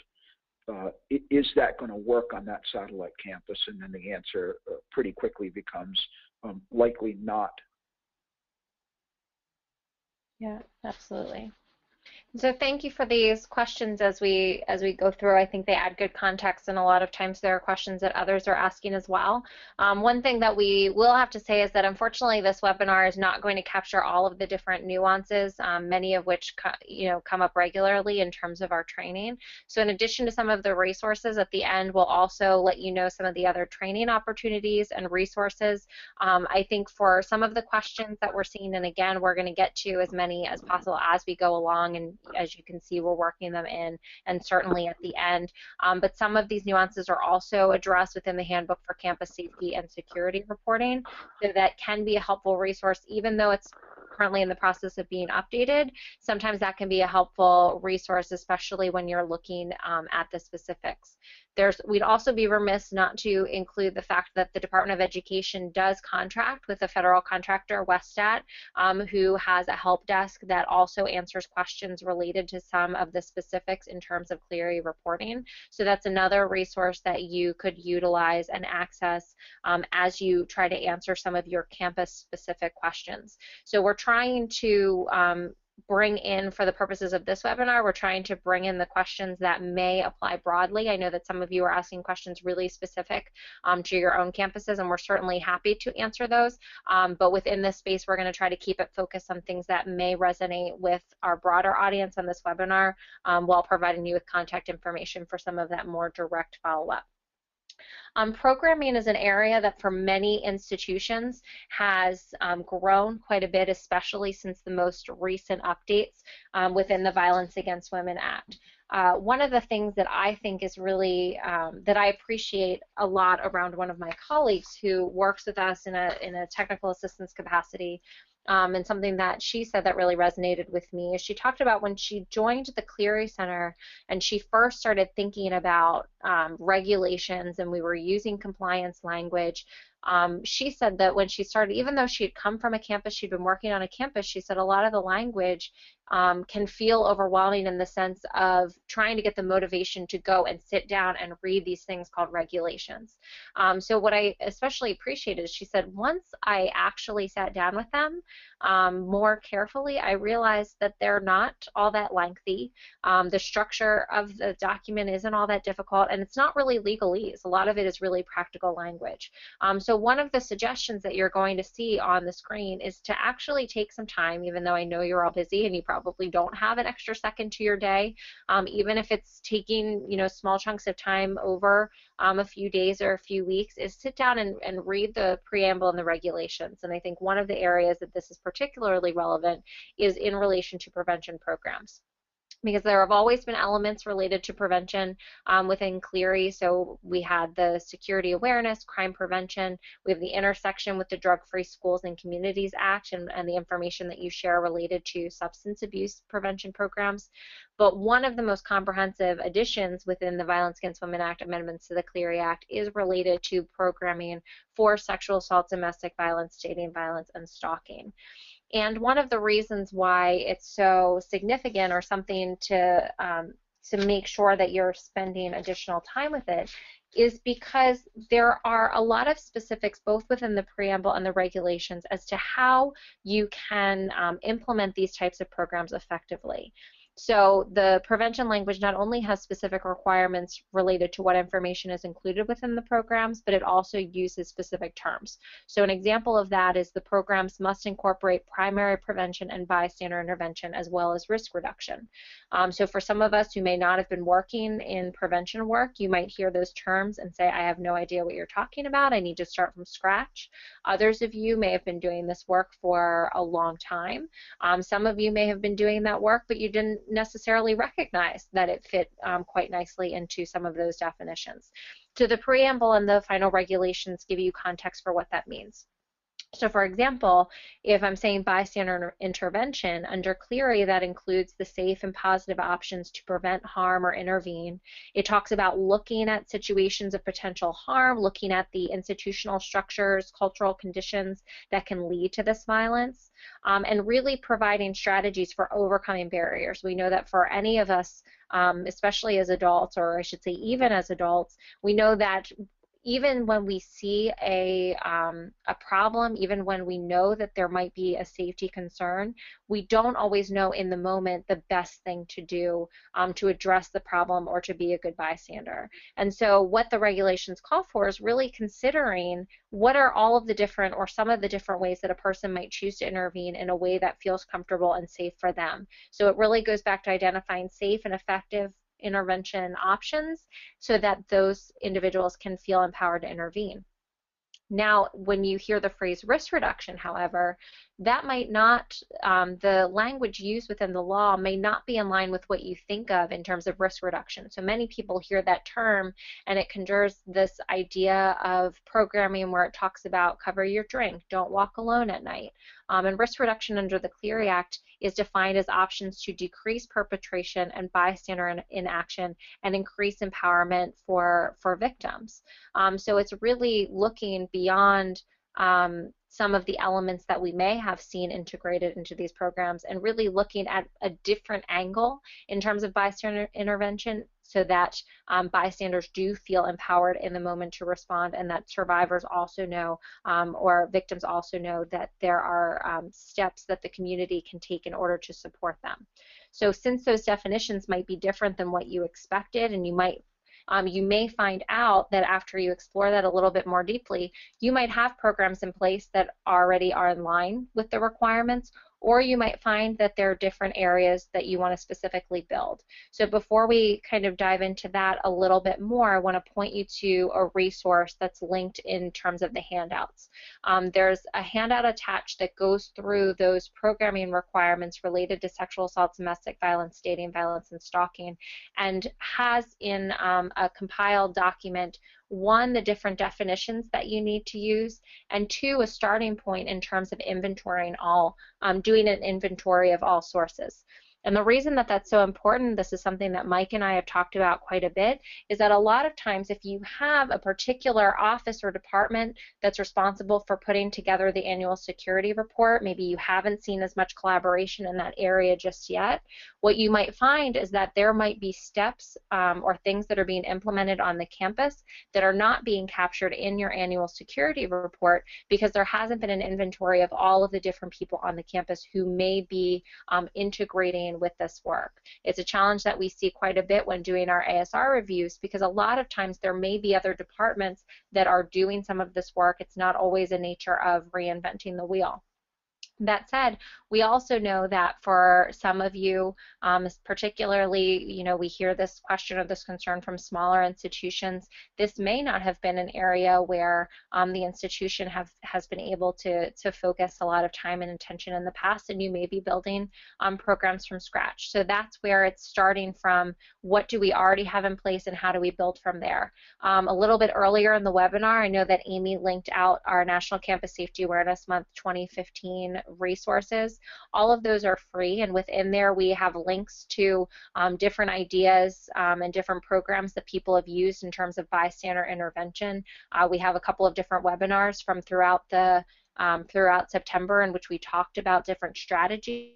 is that going to work on that satellite campus? And then the answer pretty quickly becomes likely not. Yeah, absolutely. So thank you for these questions as we go through. I think they add good context, and a lot of times there are questions that others are asking as well. One thing that we will have to say is that unfortunately this webinar is not going to capture all of the different nuances, many of which come up regularly in terms of our training. So in addition to some of the resources at the end, we'll also let you know some of the other training opportunities and resources. I think for some of the questions that we're seeing, and again, we're going to get to as many as possible as we go along, and as you can see, we're working them in, and certainly at the end. But some of these nuances are also addressed within the Handbook for Campus Safety and Security Reporting, so that can be a helpful resource, even though it's currently in the process of being updated. Sometimes that can be a helpful resource, especially when you're looking at the specifics. We'd also be remiss not to include the fact that the Department of Education does contract with a federal contractor, Webster, who has a help desk that also answers questions related to some of the specifics in terms of Clery reporting. So that's another resource that you could utilize and access as you try to answer some of your campus-specific questions. So we're trying to bring in, for the purposes of this webinar, we're trying to bring in the questions that may apply broadly. I know that some of you are asking questions really specific to your own campuses, and we're certainly happy to answer those. But within this space, we're going to try to keep it focused on things that may resonate with our broader audience on this webinar, while providing you with contact information for some of that more direct follow-up. Programming is an area that for many institutions has grown quite a bit, especially since the most recent updates within the Violence Against Women Act. One of the things that I think is really, that I appreciate a lot around one of my colleagues who works with us in a technical assistance capacity, and something that she said that really resonated with me is she talked about when she joined the Clery Center and she first started thinking about regulations, and we were using compliance language. She said that when she started, even though she had come from a campus, she'd been working on a campus, she said a lot of the language can feel overwhelming in the sense of trying to get the motivation to go and sit down and read these things called regulations. So what I especially appreciated is she said, once I actually sat down with them more carefully, I realized that they're not all that lengthy. The structure of the document isn't all that difficult, and it's not really legalese. A lot of it is really practical language. So one of the suggestions that you're going to see on the screen is to actually take some time, even though I know you're all busy and you probably don't have an extra second to your day, even if it's taking small chunks of time over a few days or a few weeks, is sit down and read the preamble and the regulations. And I think one of the areas that this is particularly relevant is in relation to prevention programs, because there have always been elements related to prevention within Clery. So we had the security awareness, crime prevention, we have the intersection with the Drug-Free Schools and Communities Act and the information that you share related to substance abuse prevention programs. But one of the most comprehensive additions within the Violence Against Women Act amendments to the Clery Act is related to programming for sexual assault, domestic violence, dating violence, and stalking. And one of the reasons why it's so significant, or something to make sure that you're spending additional time with it, is because there are a lot of specifics both within the preamble and the regulations as to how you can implement these types of programs effectively. So the prevention language not only has specific requirements related to what information is included within the programs, but it also uses specific terms. So an example of that is the programs must incorporate primary prevention and bystander intervention as well as risk reduction. So for some of us who may not have been working in prevention work, you might hear those terms and say, I have no idea what you're talking about. I need to start from scratch. Others of you may have been doing this work for a long time. Some of you may have been doing that work, but you didn't necessarily recognize that it fit quite nicely into some of those definitions. So the preamble and the final regulations give you context for what that means. So for example, if I'm saying bystander intervention, under Clery that includes the safe and positive options to prevent harm or intervene. It talks about looking at situations of potential harm, looking at the institutional structures, cultural conditions that can lead to this violence, and really providing strategies for overcoming barriers. We know that for any of us, especially as adults, or I should say even as adults, we know that even when we see a problem, even when we know that there might be a safety concern, we don't always know in the moment the best thing to do to address the problem or to be a good bystander. And so what the regulations call for is really considering what are all of the different or some of the different ways that a person might choose to intervene in a way that feels comfortable and safe for them. So it really goes back to identifying safe and effective intervention options so that those individuals can feel empowered to intervene. Now, when you hear the phrase risk reduction, however, that might not, the language used within the law may not be in line with what you think of in terms of risk reduction. So many people hear that term and it conjures this idea of programming where it talks about cover your drink, don't walk alone at night. And risk reduction under the Clery Act is defined as options to decrease perpetration and bystander inaction and increase empowerment for victims. So it's really looking beyond some of the elements that we may have seen integrated into these programs and really looking at a different angle in terms of bystander intervention so that bystanders do feel empowered in the moment to respond and that survivors also know or victims also know that there are steps that the community can take in order to support them. So since those definitions might be different than what you expected and you may find out that after you explore that a little bit more deeply, you might have programs in place that already are in line with the requirements, or you might find that there are different areas that you want to specifically build. So before we kind of dive into that a little bit more, I want to point you to a resource that's linked in terms of the handouts. There's a handout attached that goes through those programming requirements related to sexual assault, domestic violence, dating violence, and stalking, and has in a compiled document, one, the different definitions that you need to use, and two, a starting point in terms of inventorying all, doing an inventory of all sources. And the reason that that's so important, this is something that Mike and I have talked about quite a bit, is that a lot of times if you have a particular office or department that's responsible for putting together the annual security report, maybe you haven't seen as much collaboration in that area just yet, what you might find is that there might be steps or things that are being implemented on the campus that are not being captured in your annual security report because there hasn't been an inventory of all of the different people on the campus who may be integrating with this work. It's a challenge that we see quite a bit when doing our ASR reviews because a lot of times there may be other departments that are doing some of this work. It's not always a nature of reinventing the wheel. That said, we also know that for some of you, particularly, we hear this question or this concern from smaller institutions. This may not have been an area where the institution has been able to focus a lot of time and attention in the past, and you may be building programs from scratch. So that's where it's starting from. What do we already have in place, and how do we build from there? A little bit earlier in the webinar, I know that Amy linked out our National Campus Safety Awareness Month 2015 resources. All of those are free, and within there we have links to different ideas and different programs that people have used in terms of bystander intervention. We have a couple of different webinars from throughout September in which we talked about different strategies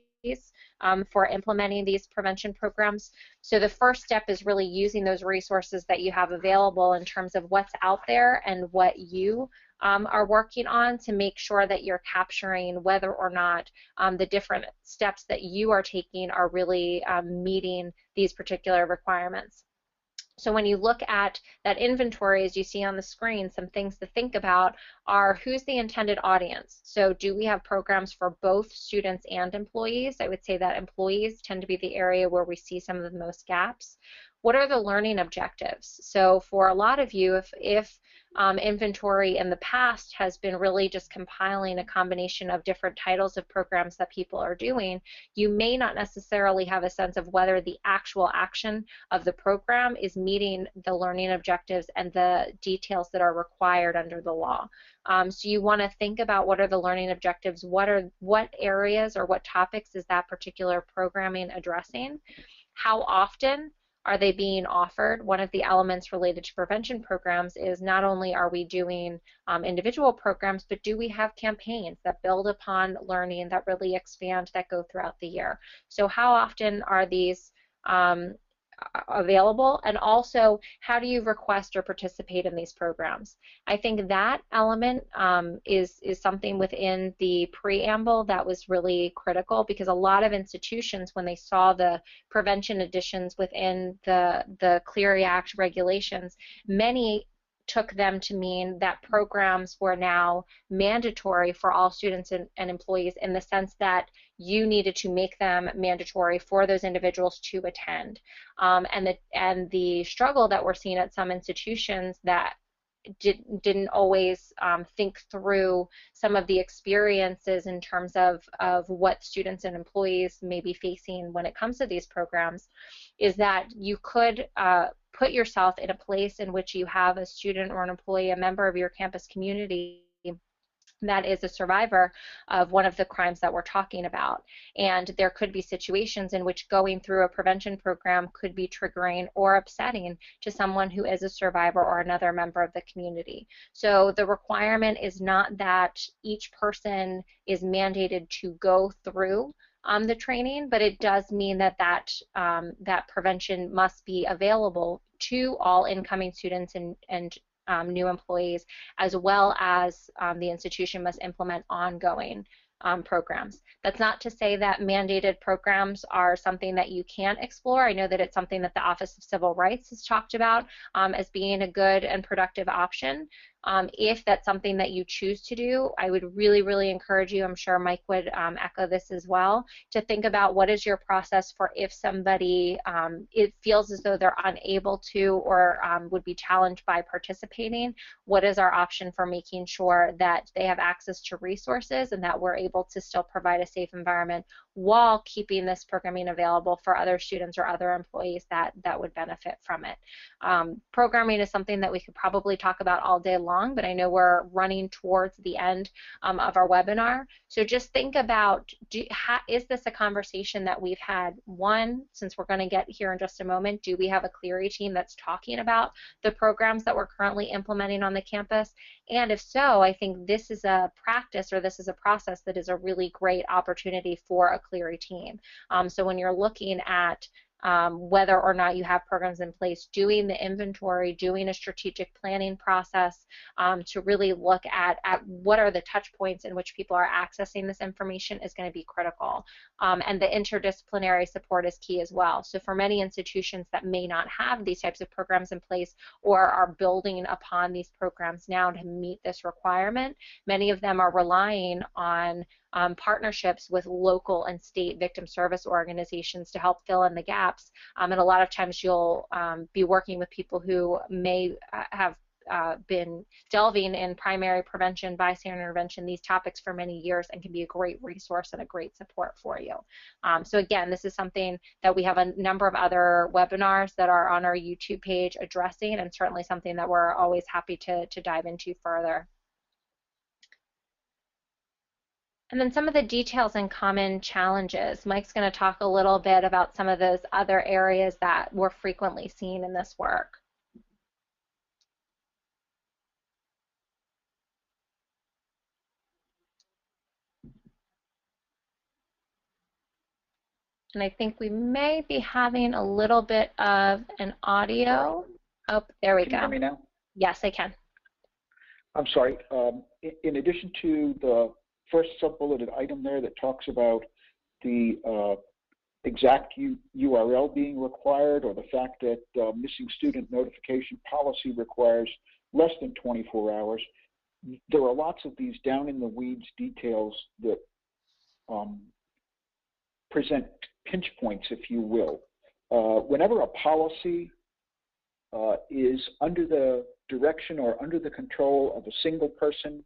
for implementing these prevention programs. So the first step is really using those resources that you have available in terms of what's out there and what you are working on to make sure that you're capturing whether or not the different steps that you are taking are really meeting these particular requirements. So when you look at that inventory, as you see on the screen, some things to think about are who's the intended audience. So do we have programs for both students and employees? I would say that employees tend to be the area where we see some of the most gaps. What are the learning objectives? So for a lot of you, if inventory in the past has been really just compiling a combination of different titles of programs that people are doing, you may not necessarily have a sense of whether the actual action of the program is meeting the learning objectives and the details that are required under the law. So you want to think about what are the learning objectives, what areas or what topics is that particular programming addressing, how often are they being offered? One of the elements related to prevention programs is not only are we doing individual programs, but do we have campaigns that build upon learning, that really expand, that go throughout the year? So how often are these available, and also how do you request or participate in these programs? I think that element is something within the preamble that was really critical, because a lot of institutions, when they saw the prevention additions within the Clery Act regulations, many took them to mean that programs were now mandatory for all students and employees, in the sense that you needed to make them mandatory for those individuals to attend. And the struggle that we're seeing at some institutions that didn't always think through some of the experiences in terms of what students and employees may be facing when it comes to these programs, is that you could put yourself in a place in which you have a student or an employee, a member of your campus community, that is a survivor of one of the crimes that we're talking about. And there could be situations in which going through a prevention program could be triggering or upsetting to someone who is a survivor or another member of the community. So the requirement is not that each person is mandated to go through the training, but it does mean that that prevention must be available to all incoming students and new employees, as well as the institution must implement ongoing programs. That's not to say that mandated programs are something that you can't explore. I know that it's something that the Office of Civil Rights has talked about as being a good and productive option. If that's something that you choose to do, I would really, really encourage you, I'm sure Mike would echo this as well, to think about what is your process for if somebody it feels as though they're unable to or would be challenged by participating. What is our option for making sure that they have access to resources and that we're able to still provide a safe environment while keeping this programming available for other students or other employees that would benefit from it. Programming is something that we could probably talk about all day long, but I know we're running towards the end of our webinar. So just think about, is this a conversation that we've had? One, since we're going to get here in just a moment, do we have a Clery team that's talking about the programs that we're currently implementing on the campus? And if so, I think this is a practice, or this is a process that is a really great opportunity for a Clery team. So when you're looking at whether or not you have programs in place, doing the inventory, doing a strategic planning process to really look at what are the touch points in which people are accessing this information is going to be critical. And the interdisciplinary support is key as well. So for many institutions that may not have these types of programs in place or are building upon these programs now to meet this requirement, many of them are relying on partnerships with local and state victim service organizations to help fill in the gaps. And a lot of times you'll be working with people who may have been delving in primary prevention, bystander intervention, these topics for many years, and can be a great resource and a great support for you. So again, this is something that we have a number of other webinars that are on our YouTube page addressing, and certainly something that we're always happy to dive into further. And then some of the details and common challenges. Mike's going to talk a little bit about some of those other areas that we're frequently seeing in this work. And I think we may be having a little bit of an audio. Oh, there we go. Can you hear me now? Yes, I can. I'm sorry. In addition to the first sub-bulleted item there that talks about the exact URL being required, or the fact that missing student notification policy requires less than 24 hours, there are lots of these down in the weeds details that present pinch points, if you will. Whenever a policy is under the direction or under the control of a single person,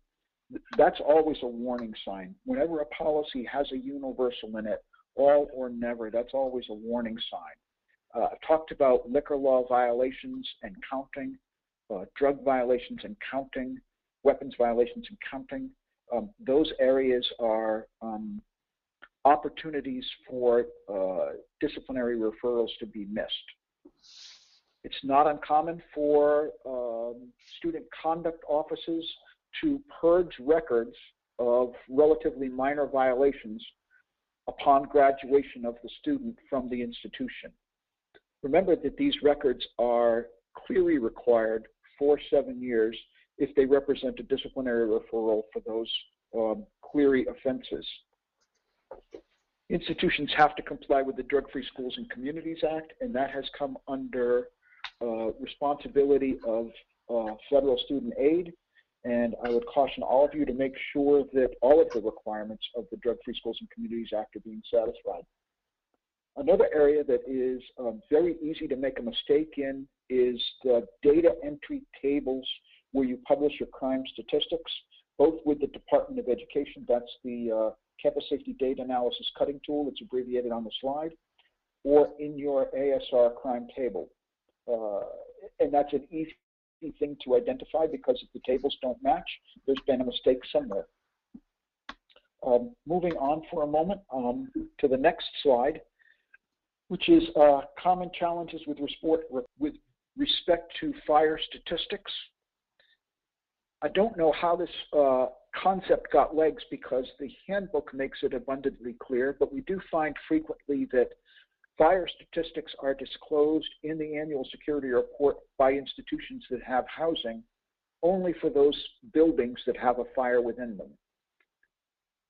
that's always a warning sign. Whenever a policy has a universal in it, all or never, that's always a warning sign. I've talked about liquor law violations and counting, drug violations and counting, weapons violations and counting. Those areas are opportunities for disciplinary referrals to be missed. It's not uncommon for student conduct offices to purge records of relatively minor violations upon graduation of the student from the institution. Remember that these records are clearly required for 7 years if they represent a disciplinary referral for those Clery offenses. Institutions have to comply with the Drug-Free Schools and Communities Act, and that has come under responsibility of federal student aid. And I would caution all of you to make sure that all of the requirements of the Drug-Free Schools and Communities Act are being satisfied. Another area that is very easy to make a mistake in is the data entry tables where you publish your crime statistics, both with the Department of Education, that's the Campus Safety Data Analysis Cutting Tool, it's abbreviated on the slide, or in your ASR crime table. And that's an easy thing to identify, because if the tables don't match, there's been a mistake somewhere. Moving on for a moment to the next slide, which is common challenges with respect to fire statistics. I don't know how this concept got legs, because the handbook makes it abundantly clear, but we do find frequently that fire statistics are disclosed in the annual security report by institutions that have housing only for those buildings that have a fire within them.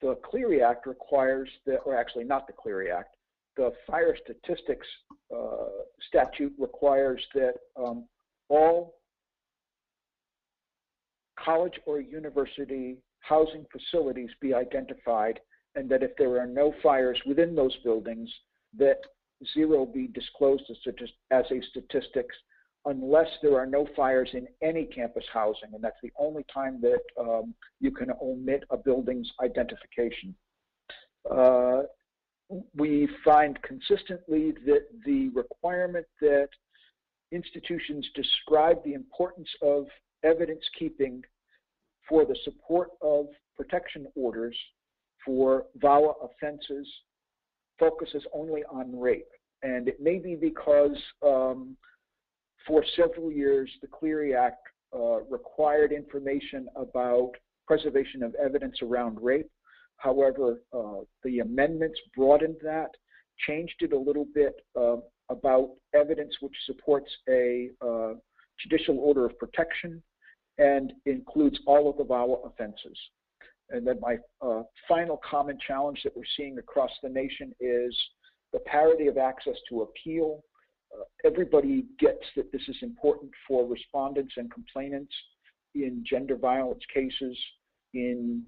The Clery Act requires that, or actually not the Clery Act, the fire statistics statute requires that all college or university housing facilities be identified, and that if there are no fires within those buildings, that zero be disclosed as a statistics, unless there are no fires in any campus housing, and that's the only time that you can omit a building's identification. We find consistently that the requirement that institutions describe the importance of evidence keeping for the support of protection orders for VAWA offenses focuses only on rape. And it may be because for several years the Clery Act required information about preservation of evidence around rape. However, the amendments broadened that, changed it a little bit about evidence which supports a judicial order of protection, and includes all of the VAWA offenses. And then my final common challenge that we're seeing across the nation is the parity of access to appeal. Everybody gets that this is important for respondents and complainants in gender violence cases, in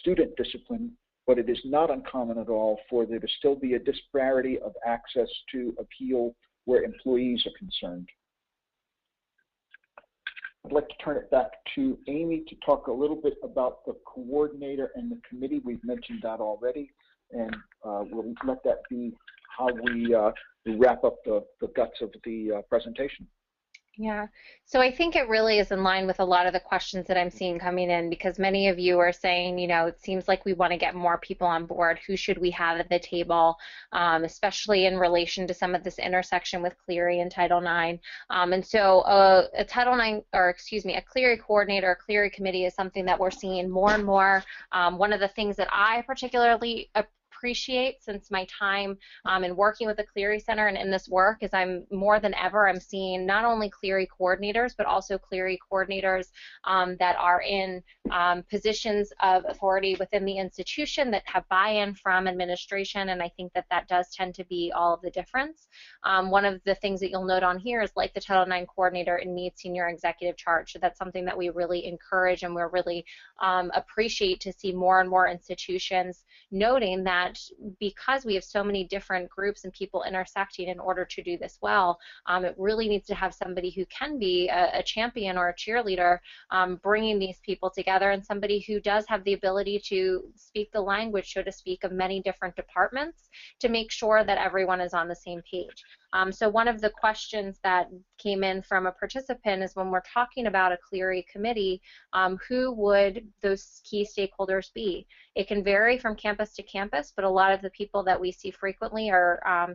student discipline, but it is not uncommon at all for there to still be a disparity of access to appeal where employees are concerned. I'd like to turn it back to Amy to talk a little bit about the coordinator and the committee. We've mentioned that already, and we'll let that be how we wrap up the guts of the presentation. Yeah, so I think it really is in line with a lot of the questions that I'm seeing coming in, because many of you are saying, you know, it seems like we want to get more people on board. Who should we have at the table, especially in relation to some of this intersection with Clery and Title IX. And so a Title IX, or excuse me, a Clery coordinator, a Clery committee is something that we're seeing more and more. One of the things that I particularly appreciate since my time in working with the Clery Center and in this work is I'm more than ever, I'm seeing not only Clery coordinators, but also Clery coordinators that are in positions of authority within the institution that have buy-in from administration, and I think that that does tend to be all of the difference. One of the things that you'll note on here is, like the Title IX coordinator, it needs senior executive charge. So that's something that we really encourage and we're really appreciate to see more and more institutions noting that because we have so many different groups and people intersecting in order to do this well, it really needs to have somebody who can be a champion or a cheerleader, bringing these people together, and somebody who does have the ability to speak the language, so to speak, of many different departments to make sure that everyone is on the same page. So one of the questions that came in from a participant is, when we're talking about a Clery committee, who would those key stakeholders be? It can vary from campus to campus, but a lot of the people that we see frequently are,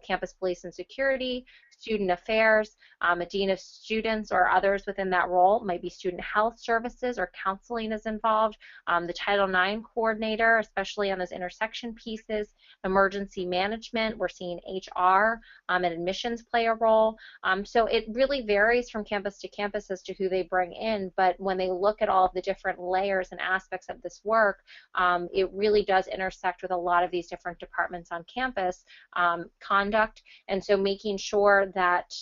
campus police and security, student affairs, a dean of students or others within that role. It might be student health services or counseling is involved, the Title IX coordinator, especially on those intersection pieces, emergency management. We're seeing HR and admissions play a role. So it really varies from campus to campus as to who they bring in, but when they look at all of the different layers and aspects of this work, it really does intersect with a lot of these different departments on campus, conduct, and so making sure that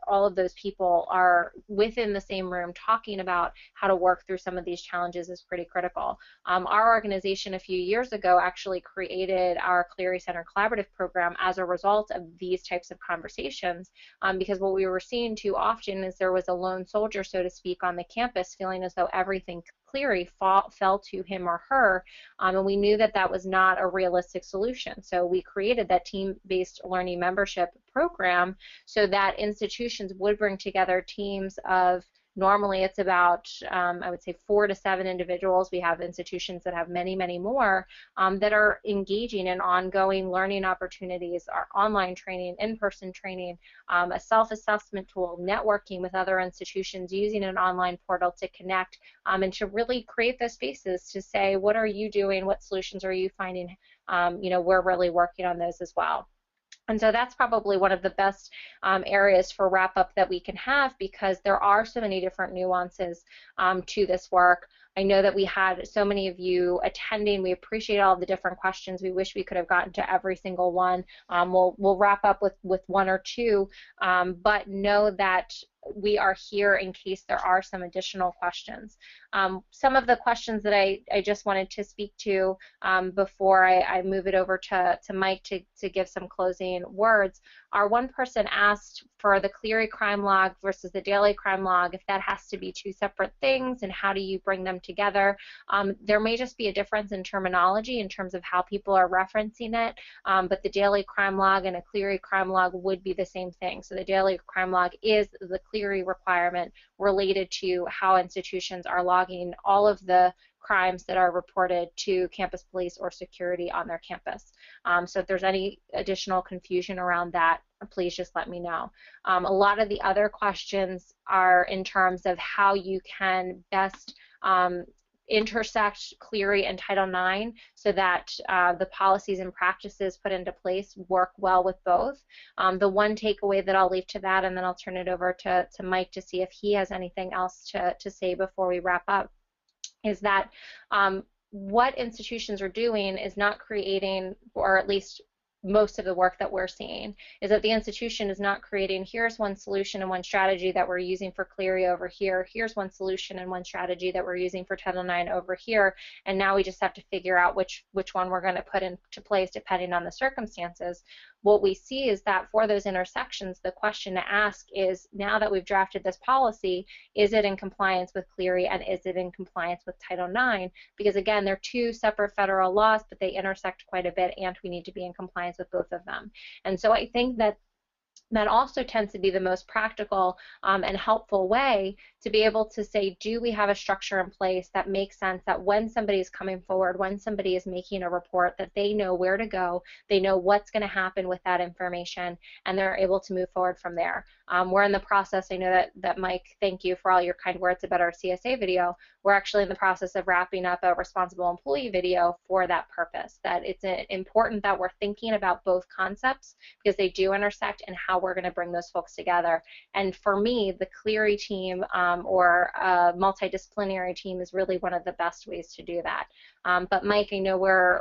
all of those people are within the same room talking about how to work through some of these challenges is pretty critical. Our organization a few years ago actually created our Clery Center Collaborative Program as a result of these types of conversations, because what we were seeing too often is there was a lone soldier, so to speak, on the campus feeling as though everything Clery fell to him or her, and we knew that that was not a realistic solution. So we created that team-based learning membership program so that institutions would bring together teams of, normally it's about, I would say, 4 to 7 individuals. We have institutions that have many, many more that are engaging in ongoing learning opportunities, our online training, in-person training, a self-assessment tool, networking with other institutions, using an online portal to connect, and to really create those spaces to say, what are you doing? What solutions are you finding? We're really working on those as well. And so that's probably one of the best areas for wrap-up that we can have, because there are so many different nuances to this work. I know that we had so many of you attending. We appreciate all the different questions. We wish we could have gotten to every single one. We'll wrap up with 1 or 2, but know that we are here in case there are some additional questions. Some of the questions that I just wanted to speak to before I move it over to Mike to give some closing words are, one person asked for the Clery crime log versus the daily crime log, if that has to be 2 separate things, and how do you bring them together? There may just be a difference in terminology in terms of how people are referencing it, but the daily crime log and a Clery crime log would be the same thing. So the daily crime log is the Clery requirement related to how institutions are logging all of the crimes that are reported to campus police or security on their campus. So if there's any additional confusion around that, please just let me know. A lot of the other questions are in terms of how you can best intersect Clery and Title IX so that the policies and practices put into place work well with both. The one takeaway that I'll leave to that, and then I'll turn it over to Mike to see if he has anything else to say before we wrap up, is that what institutions are doing is not creating, or at least most of the work that we're seeing, is that the institution is not creating, here's one solution and one strategy that we're using for Clery over here, here's one solution and one strategy that we're using for Title IX over here, and now we just have to figure out which one we're going to put into place depending on the circumstances. What we see is that for those intersections, the question to ask is, now that we've drafted this policy, is it in compliance with Clery and is it in compliance with Title IX? Because again, they're 2 separate federal laws, but they intersect quite a bit, and we need to be in compliance with both of them. And so I think that that also tends to be the most practical and helpful way to be able to say, do we have a structure in place that makes sense, that when somebody is coming forward, when somebody is making a report, that they know where to go, they know what's going to happen with that information, and they're able to move forward from there. We're in the process, I know that Mike, thank you for all your kind words about our CSA video. We're actually in the process of wrapping up a responsible employee video for that purpose, that it's important that we're thinking about both concepts because they do intersect, and how we're going to bring those folks together. And for me, the Clery team or a multidisciplinary team is really one of the best ways to do that. But Mike, I know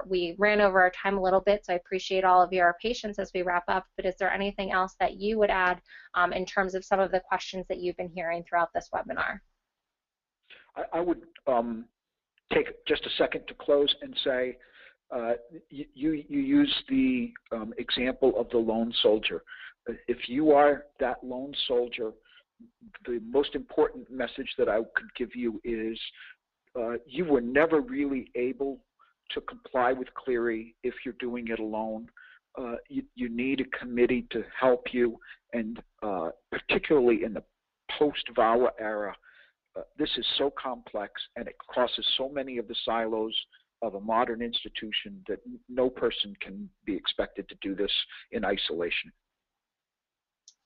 we ran over our time a little bit, so I appreciate all of your patience as we wrap up, but is there anything else that you would add in terms of some of the questions that you've been hearing throughout this webinar? I would take just a second to close and say, you use the example of the lone soldier. If you are that lone soldier, the most important message that I could give you is you were never really able to comply with Clery if you're doing it alone. You need a committee to help you, and particularly in the post-VAWA era, this is so complex and it crosses so many of the silos of a modern institution that no person can be expected to do this in isolation.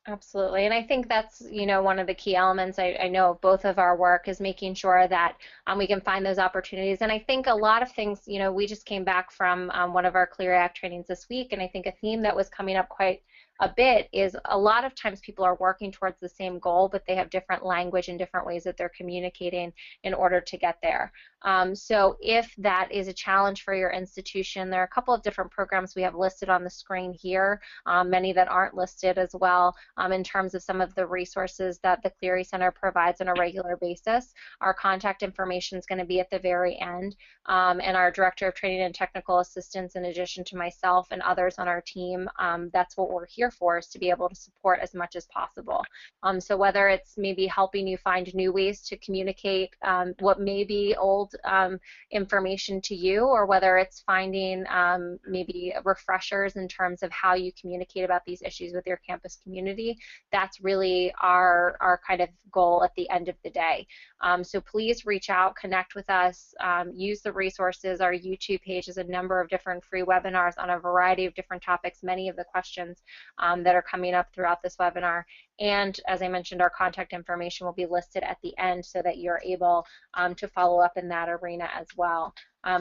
Absolutely, and I think that's, one of the key elements I know of both of our work is making sure that we can find those opportunities. And I think a lot of things, we just came back from one of our Clery Act trainings this week, and I think a theme that was coming up quite a bit is a lot of times people are working towards the same goal, but they have different language and different ways that they're communicating in order to get there. So if that is a challenge for your institution, there are a couple of different programs we have listed on the screen here, many that aren't listed as well, in terms of some of the resources that the Clery Center provides on a regular basis. Our contact information is going to be at the very end, and our Director of Training and Technical Assistance, in addition to myself and others on our team, that's what we're here for, is to be able to support as much as possible. So whether it's maybe helping you find new ways to communicate what may be old information to you, or whether it's finding maybe refreshers in terms of how you communicate about these issues with your campus community, that's really our kind of goal at the end of the day. So please reach out, connect with us, use the resources. Our YouTube page has a number of different free webinars on a variety of different topics, many of the questions that are coming up throughout this webinar. And as I mentioned, our contact information will be listed at the end so that you're able to follow up in that arena as well.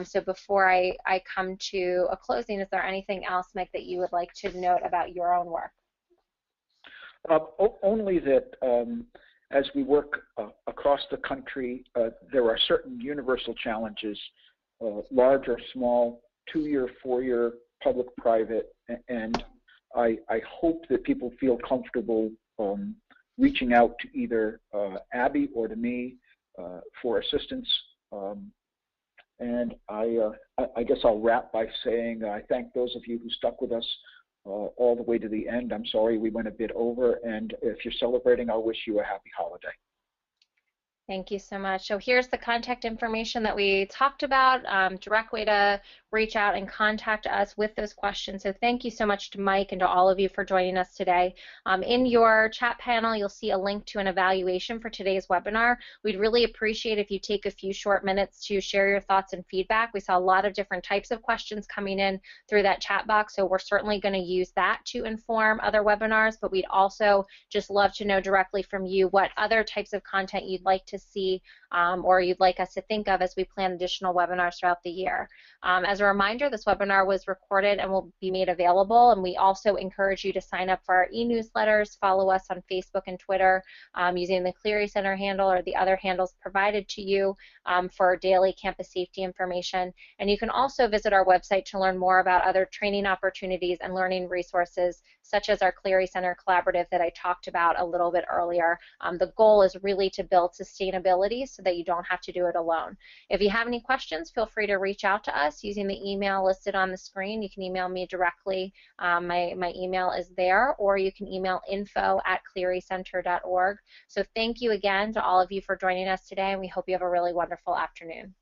So before I come to a closing, is there anything else, Mike, that you would like to note about your own work? Only that as we work across the country, there are certain universal challenges, large or small, 2-year, 4-year, public-private, and I hope that people feel comfortable reaching out to either Abby or to me for assistance. And I guess I'll wrap by saying I thank those of you who stuck with us all the way to the end. I'm sorry we went a bit over, and if you're celebrating, I'll wish you a happy holiday. Thank you so much. So here's the contact information that we talked about, direct way to reach out and contact us with those questions. So thank you so much to Mike and to all of you for joining us today. In your chat panel, you'll see a link to an evaluation for today's webinar. We'd really appreciate if you take a few short minutes to share your thoughts and feedback. We saw a lot of different types of questions coming in through that chat box, so we're certainly going to use that to inform other webinars, but we'd also just love to know directly from you what other types of content you'd like to see or you'd like us to think of as we plan additional webinars throughout the year. As a reminder, this webinar was recorded and will be made available, and we also encourage you to sign up for our e-newsletters, follow us on Facebook and Twitter using the Clery Center handle or the other handles provided to you for daily campus safety information. And you can also visit our website to learn more about other training opportunities and learning resources, such as our Clery Center Collaborative that I talked about a little bit earlier. The goal is really to build sustainability so that you don't have to do it alone. If you have any questions, feel free to reach out to us using the email listed on the screen. You can email me directly. My email is there, or you can email info@clerycenter.org. So thank you again to all of you for joining us today, and we hope you have a really wonderful afternoon.